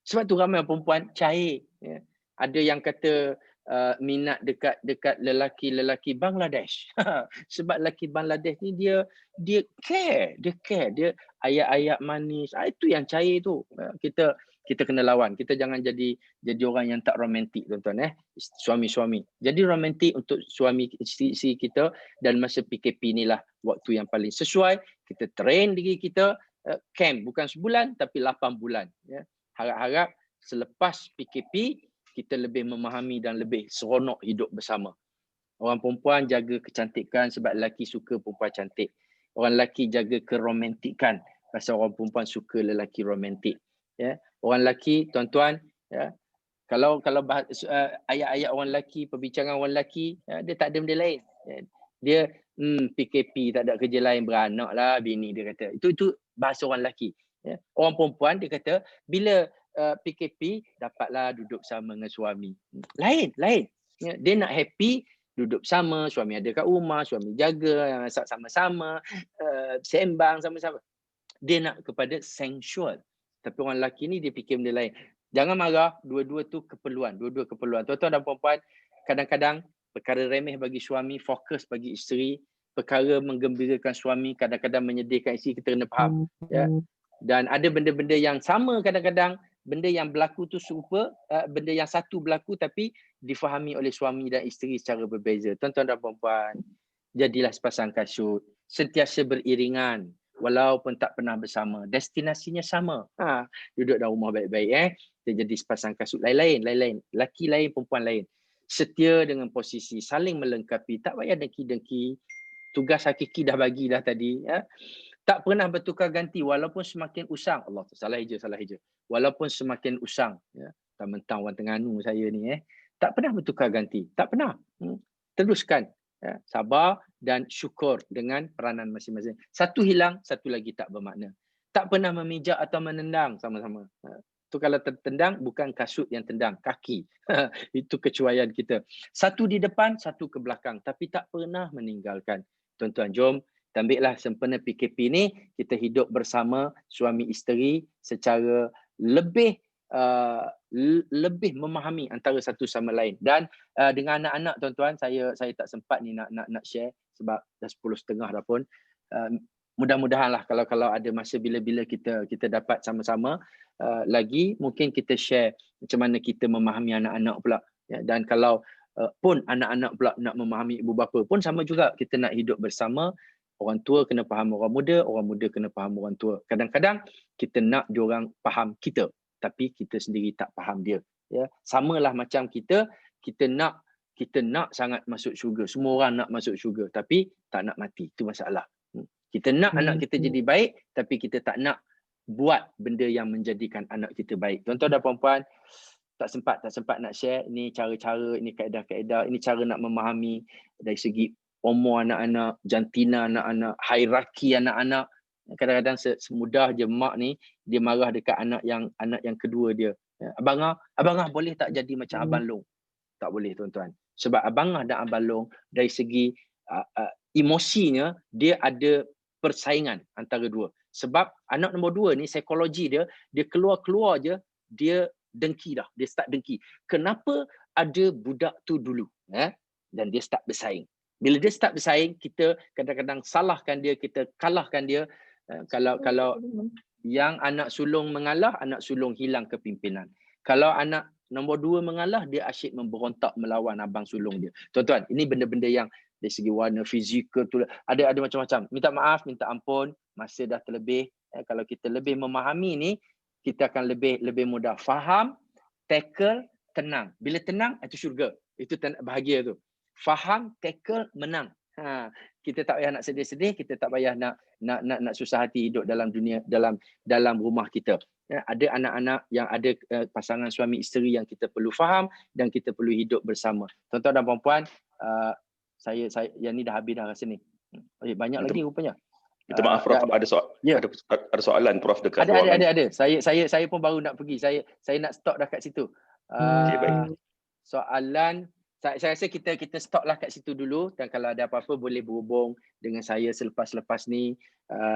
Sebab tu ramai perempuan cair. Ada yang kata minat dekat lelaki Bangladesh. Sebab lelaki Bangladesh ni dia care, dia ayat-ayat manis. Itu yang cair tu. Kita kena lawan. Kita jangan jadi orang yang tak romantik, tuan-tuan, suami-suami. Jadi romantik untuk suami isteri kita, dan masa PKP inilah waktu yang paling sesuai. Kita train diri kita, camp bukan sebulan tapi 8 bulan. Harap-harap selepas PKP kita lebih memahami dan lebih seronok hidup bersama. Orang perempuan jaga kecantikan sebab lelaki suka perempuan cantik. Orang lelaki jaga keromantikan pasal orang perempuan suka lelaki romantik. Orang lelaki, tuan-tuan, kalau ayat-ayat orang lelaki, perbincangan orang lelaki, dia tak ada benda lain. Dia PKP tak ada kerja lain, beranak lah bini dia kata. Itu bahasa orang lelaki. Orang perempuan dia kata bila PKP dapatlah duduk sama dengan suami. Lain. Dia nak happy, duduk sama, suami ada kat rumah, suami jaga, masak sama-sama, sembang sama-sama. Dia nak kepada sensual. Tapi orang lelaki ni dia fikir benda lain. Jangan marah, dua-dua tu keperluan. Tuan-tuan dan puan-puan, kadang-kadang perkara remeh bagi suami, fokus bagi isteri, perkara menggembirakan suami, kadang-kadang menyedihkan isteri, kita kena faham. Dan ada benda-benda yang sama kadang-kadang, benda yang berlaku tu serupa, benda yang satu berlaku tapi difahami oleh suami dan isteri secara berbeza. Tuan-tuan dan puan-puan, jadilah sepasang kasut, sentiasa beriringan. Walaupun tak pernah bersama, destinasinya sama. Duduk dalam rumah baik-baik. Kita jadi sepasang kasut lain-lain. Laki lain, perempuan lain. Setia dengan posisi, saling melengkapi. Tak payah dengki-dengki. Tugas hakiki dah bagi dah tadi. Tak pernah bertukar ganti walaupun semakin usang. Allah, salah hija. Walaupun semakin usang. Mentang orang Terengganu saya ni. Tak pernah bertukar ganti. Tak pernah. Teruskan. Sabar dan syukur dengan peranan masing-masing. Satu hilang, satu lagi tak bermakna. Tak pernah memijak atau menendang sama-sama. Itu kalau tertendang, bukan kasut yang tendang, kaki. Itu kecuaian kita. Satu di depan, satu ke belakang. Tapi tak pernah meninggalkan. Tuan-tuan, jom ambillah sempena PKP ni, kita hidup bersama suami isteri secara lebih memahami antara satu sama lain. Dan dengan anak-anak, tuan-tuan, saya tak sempat ni nak share sebab dah 10.30 dah pun. Mudah-mudahanlah kalau ada masa bila-bila kita dapat sama-sama lagi, mungkin kita share macam mana kita memahami anak-anak pula. Dan kalau pun anak-anak pula nak memahami ibu bapa pun sama juga, kita nak hidup bersama. Orang tua kena faham orang muda kena faham orang tua. Kadang-kadang kita nak diorang faham kita, tapi kita sendiri tak faham dia. Samalah macam kita nak sangat masuk syurga. Semua orang nak masuk syurga, tapi tak nak mati. Itu masalah. Kita nak anak kita jadi baik, tapi kita tak nak buat benda yang menjadikan anak kita baik. Tuan-tuan dan puan-puan, tak sempat nak share. Ini cara-cara, ini kaedah-kaedah, ini cara nak memahami dari segi umur anak-anak, jantina anak-anak, hierarki anak-anak. Kadang-kadang semudah je mak ni dia marah dekat anak yang kedua dia. Abang boleh tak jadi macam Abang Long? Tak boleh, tuan-tuan. Sebab Abang dan Abang Long dari segi emosinya dia ada persaingan antara dua. Sebab anak nombor 2 ni psikologi dia keluar je dia dengki dah. Dia start dengki. Kenapa ada budak tu dulu? Dan dia start bersaing. Bila dia start bersaing, kita kadang-kadang salahkan dia, kita kalahkan dia. Kalau yang anak sulung mengalah, anak sulung hilang kepimpinan. Kalau anak nombor 2 mengalah, dia asyik memberontak melawan abang sulung dia. Tuan-tuan, ini benda-benda yang dari segi warna fizikal tu ada macam-macam. Minta maaf, minta ampun, masa dah terlebih. Kalau kita lebih memahami ni, kita akan lebih mudah faham, tackle, tenang. Bila tenang, itu syurga. Itu bahagia tu. Faham, tackle, menang. Kita tak payah nak sedih-sedih, kita tak payah nak susah hati hidup dalam dunia, dalam rumah kita. Ada anak-anak yang ada pasangan suami isteri yang kita perlu faham dan kita perlu hidup bersama. Tuan-tuan dan puan-puan, saya yang ni dah habis dah rasa ni. Banyak lagi rupanya. Minta maaf Prof, ada soalan Prof dekat ruangan. Ada. Saya pun baru nak pergi. Saya nak stop dah kat situ. Okey, baik. Soalan saya rasa kita stop lah kat situ dulu, dan kalau ada apa-apa boleh berhubung dengan saya selepas ni,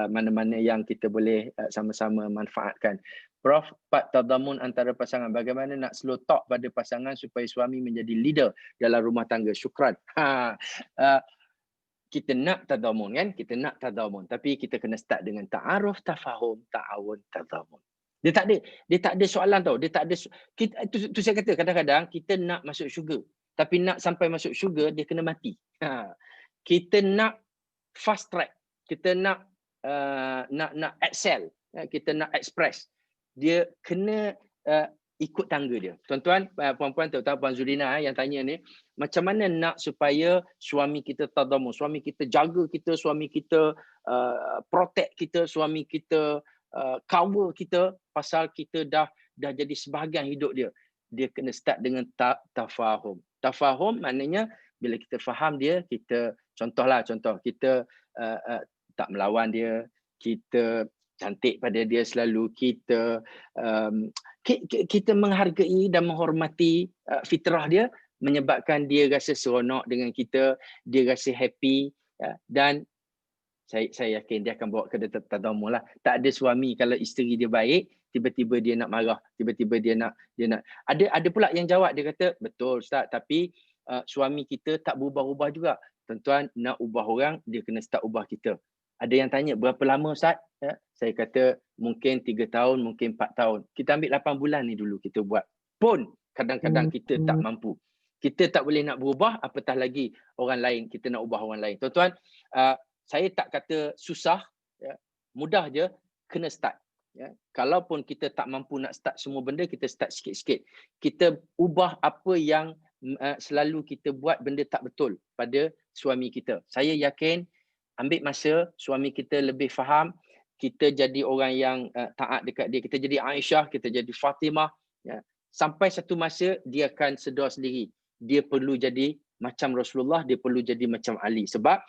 mana-mana yang kita boleh sama-sama manfaatkan. Prof, tadamun antara pasangan, bagaimana nak slow talk pada pasangan supaya suami menjadi leader dalam rumah tangga? Syukran. Kita nak tadamun kan, kita nak tadamun, tapi kita kena start dengan ta'aruf, tafahum, ta'awun, tadamun. Dia tak ada soalan tau. Dia tak ada itu saya kata kadang-kadang kita nak masuk syurga, tapi nak sampai masuk syurga dia kena mati. Kita nak fast track, kita nak excel, kita nak express. Dia kena ikut tangga dia. Tuan-tuan, puan-puan, terutama Puan Zurina yang tanya ni, macam mana nak supaya suami kita tadamun, suami kita jaga kita, suami kita protect kita, suami kita cover kita, pasal kita dah jadi sebahagian hidup dia. Dia kena start dengan tafahum. Tafahum maknanya bila kita faham dia, kita contoh kita tak melawan dia, kita cantik pada dia selalu, kita menghargai dan menghormati fitrah dia, menyebabkan dia rasa seronok dengan kita, dia rasa happy, dan saya yakin dia akan bawa ke tadamun lah. Tak ada suami kalau isteri dia baik, tiba-tiba dia nak marah, tiba-tiba dia nak ada pula yang jawab, dia kata betul Ustaz, tapi suami kita tak berubah-ubah juga. Tuan-tuan, nak ubah orang, dia kena start ubah kita. Ada yang tanya berapa lama Ustaz? Saya kata mungkin 3 tahun, mungkin 4 tahun. Kita ambil 8 bulan ni dulu kita buat. Pun kadang-kadang kita tak mampu. Kita tak boleh nak berubah, apatah lagi orang lain, kita nak ubah orang lain. Tuan-tuan, saya tak kata susah, mudah je, kena start. Kalaupun kita tak mampu nak start semua benda, kita start sikit-sikit. Kita ubah apa yang selalu kita buat benda tak betul pada suami kita. Saya yakin ambil masa, suami kita lebih faham, kita jadi orang yang taat dekat dia, kita jadi Aisyah, kita jadi Fatimah, sampai satu masa dia akan sedar sendiri, dia perlu jadi macam Rasulullah, dia perlu jadi macam Ali. Sebab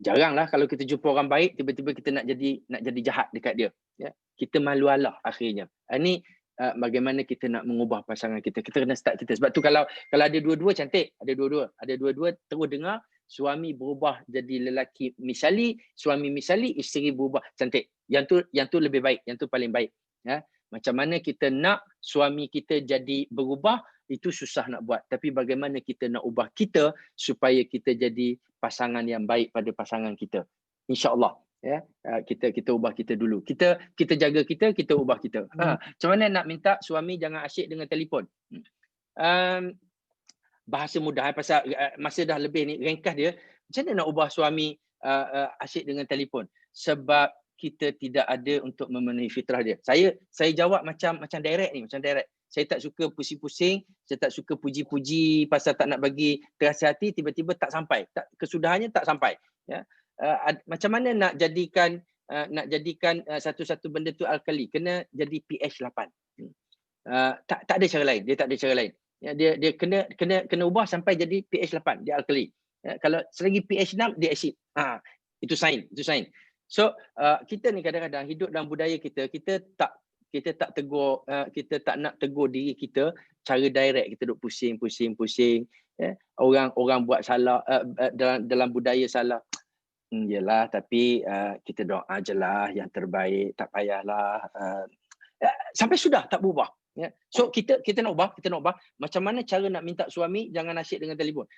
jaranglah kalau kita jumpa orang baik, tiba-tiba kita nak jadi jahat dekat dia. Kita malu Allah akhirnya. Ini bagaimana kita nak mengubah pasangan kita. Kita kena start kita. Sebab tu kalau ada dua-dua cantik, ada dua-dua terus dengar, suami berubah jadi lelaki misali, suami misali, isteri berubah cantik. Yang tu lebih baik, yang tu paling baik. Macam mana kita nak suami kita jadi berubah, itu susah nak buat. Tapi bagaimana kita nak ubah kita supaya kita jadi pasangan yang baik pada pasangan kita. InsyaAllah. Kita ubah kita dulu. Kita jaga kita ubah kita. Macam mana nak minta suami jangan asyik dengan telefon? Bahasa mudah, pasal masa dah lebih ni, ringkas dia. Macam mana nak ubah suami asyik dengan telefon? Sebab kita tidak ada untuk memenuhi fitrah dia. Saya jawab macam direct ni, macam direct. Saya tak suka pusing-pusing, saya tak suka puji-puji pasal tak nak bagi terasa hati, tiba-tiba tak sampai. Kesudahannya tak sampai. Macam mana nak jadikan satu-satu benda tu alkali? Kena jadi pH 8. Tak ada cara lain. Dia tak ada cara lain. Dia kena ubah sampai jadi pH 8, dia alkali. Kalau selagi pH 6 dia asid. Itu sains. So kita ni kadang-kadang hidup dalam budaya kita tak tegur, kita tak nak tegur diri kita cara direct. Kita duk pusing. Orang buat salah dalam budaya salah. Yelah, tapi kita doa je lah yang terbaik, tak payahlah. Sampai sudah tak berubah. So kita nak ubah. Macam mana cara nak minta suami jangan asyik dengan telefon?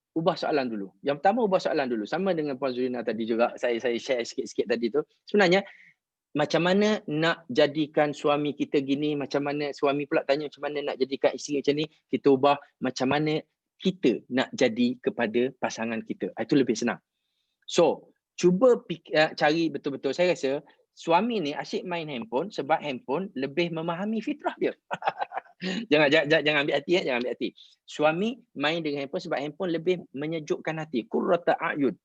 Ubah soalan dulu. Yang pertama, ubah soalan dulu. Sama dengan Puan Zurina tadi juga, saya share sikit-sikit tadi tu. Sebenarnya macam mana nak jadikan suami kita gini, macam mana suami pula tanya macam mana nak jadikan isteri macam ni, kita ubah macam mana kita nak jadi kepada pasangan kita. Itu lebih senang. So, cuba cari betul-betul. Saya rasa suami ni asyik main handphone sebab handphone lebih memahami fitrah dia. jangan ambil hati jangan ambil hati. Suami main dengan handphone sebab handphone lebih menyejukkan hati. Qurrata a'yun.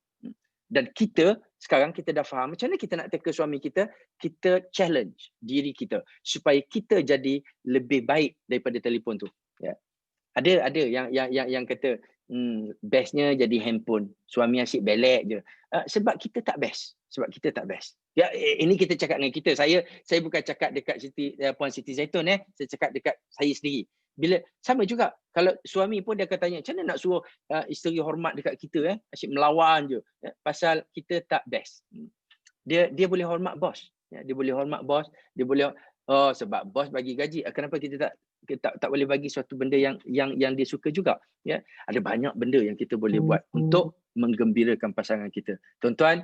Dan kita sekarang kita dah faham macam mana kita nak teka suami kita, kita challenge diri kita supaya kita jadi lebih baik daripada telefon tu. Ya. Ada yang kata bestnya jadi handphone, suami asyik belek je. Sebab kita tak best. Ya, ini kita cakap dengan kita. Saya bukan cakap dekat Puan Siti Zaitun saya cakap dekat saya sendiri. Bila sama juga kalau suami pun dia akan tanya, macam mana nak suruh isteri hormat dekat kita asyik melawan je pasal kita tak best. Dia boleh hormat bos. Ya, dia boleh hormat bos, dia boleh sebab bos bagi gaji. Kenapa kita tak boleh bagi suatu benda yang dia suka juga, ya. Ada banyak benda yang kita boleh buat untuk menggembirakan pasangan kita. Tuan-tuan,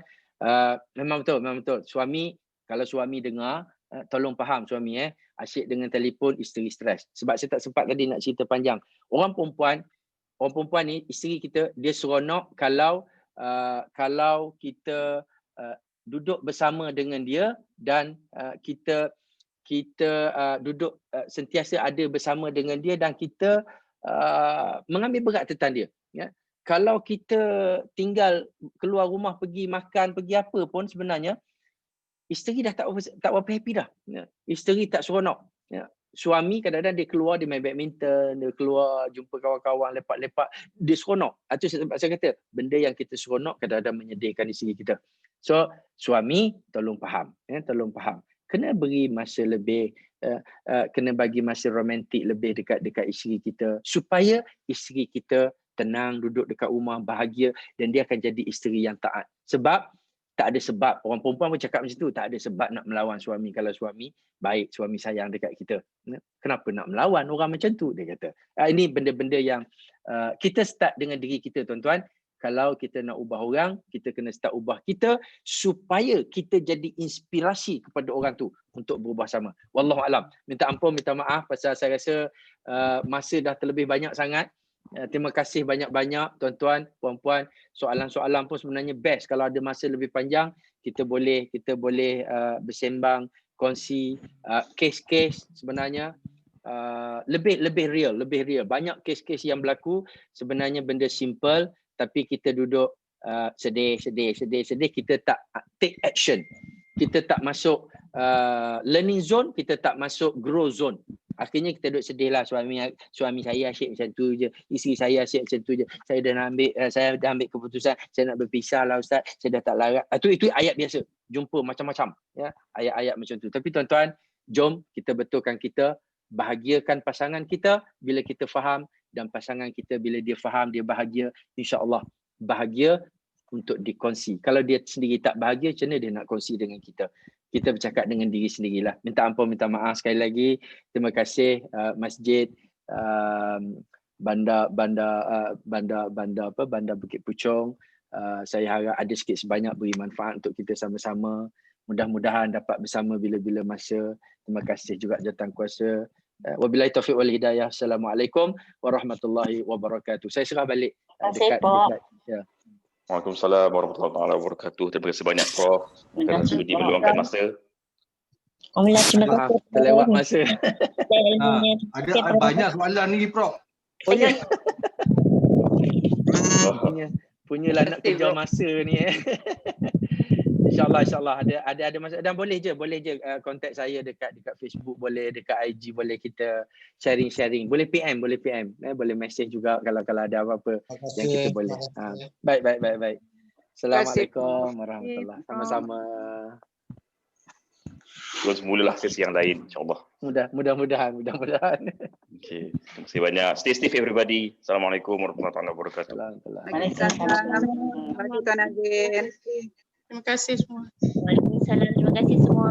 memang betul. Kalau suami dengar, tolong faham suami asyik dengan telefon, isteri stres. Sebab saya tak sempat tadi nak cerita panjang. Orang perempuan ni, isteri kita, dia seronok kalau kita duduk bersama dengan dia dan kita duduk sentiasa ada bersama dengan dia dan kita mengambil berat tentang dia. Ya. Kalau kita tinggal keluar rumah pergi makan, pergi apa pun sebenarnya, isteri dah tak berapa happy dah. Ya. Isteri tak seronok. Ya. Suami kadang-kadang dia keluar, dia main badminton, dia keluar jumpa kawan-kawan, lepak-lepak, dia seronok. Itu sebab saya kata, benda yang kita seronok kadang-kadang menyedihkan isteri kita. So, suami tolong faham. Tolong faham. Kena beri masa lebih, kena bagi masa romantik lebih dekat isteri kita supaya isteri kita tenang, duduk dekat rumah, bahagia dan dia akan jadi isteri yang taat. Sebab tak ada sebab, orang perempuan pun cakap macam tu, tak ada sebab nak melawan suami kalau suami baik, suami sayang dekat kita. Kenapa nak melawan orang macam tu, dia kata. Ini benda-benda yang kita start dengan diri kita, tuan-tuan. Kalau kita nak ubah orang, kita kena start ubah kita supaya kita jadi inspirasi kepada orang tu untuk berubah sama. Wallahualam. Minta ampun, minta maaf pasal saya rasa masa dah terlebih banyak sangat. Terima kasih banyak-banyak tuan-tuan, puan-puan. Soalan-soalan pun sebenarnya best. Kalau ada masa lebih panjang, kita boleh bersembang, kongsi kes-kes sebenarnya lebih real. Banyak kes-kes yang berlaku sebenarnya benda simple. Tapi kita duduk sedih, kita tak take action. Kita tak masuk learning zone, kita tak masuk grow zone. Akhirnya kita duduk sedih lah, suami saya asyik macam tu je, isteri saya asyik macam tu je. Saya dah ambil keputusan, saya nak berpisah lah Ustaz, saya dah tak larat. Itu ayat biasa, jumpa macam-macam ya, ayat-ayat macam tu. Tapi tuan-tuan, jom kita betulkan kita, bahagiakan pasangan kita bila kita faham, dan pasangan kita bila dia faham, dia bahagia, insya-Allah bahagia untuk dikongsi. Kalau dia sendiri tak bahagia, macam mana dia nak kongsi dengan kita? Kita bercakap dengan diri sendirilah. Minta ampun, minta maaf sekali lagi. Terima kasih Masjid Bandar Bukit Puchong. Saya harap ada sikit sebanyak beri manfaat untuk kita sama-sama. Mudah-mudahan dapat bersama bila-bila masa. Terima kasih juga Jawatankuasa. Wabillahi taufiq wal hidayah. Assalamualaikum warahmatullahi wabarakatuh. Saya serah balik dekat ya. Waalaikumsalam warahmatullahi wabarakatuh. Terima kasih banyak Prof kerana sudi meluangkan masa. Maaf, terlewat masa. Ada banyak soalan ni Prof. Oh ya. Punyalah nak kejar masa ni InsyaAllah ada masa dan boleh je kontak saya dekat Facebook, boleh dekat IG, boleh kita sharing, boleh PM, boleh message juga kalau ada apa-apa yang kita boleh. Baik. Assalamualaikum warahmatullahi wabarakatuh. Sama-sama. Terus mulalah sesi yang lain insya-Allah. Mudah-mudahan. Okey, terima kasih banyak. Stay safe everybody. Assalamualaikum warahmatullahi wabarakatuh. Waalaikumsalam. Terima kasih semua. Waalaikumsalam. Terima kasih semua.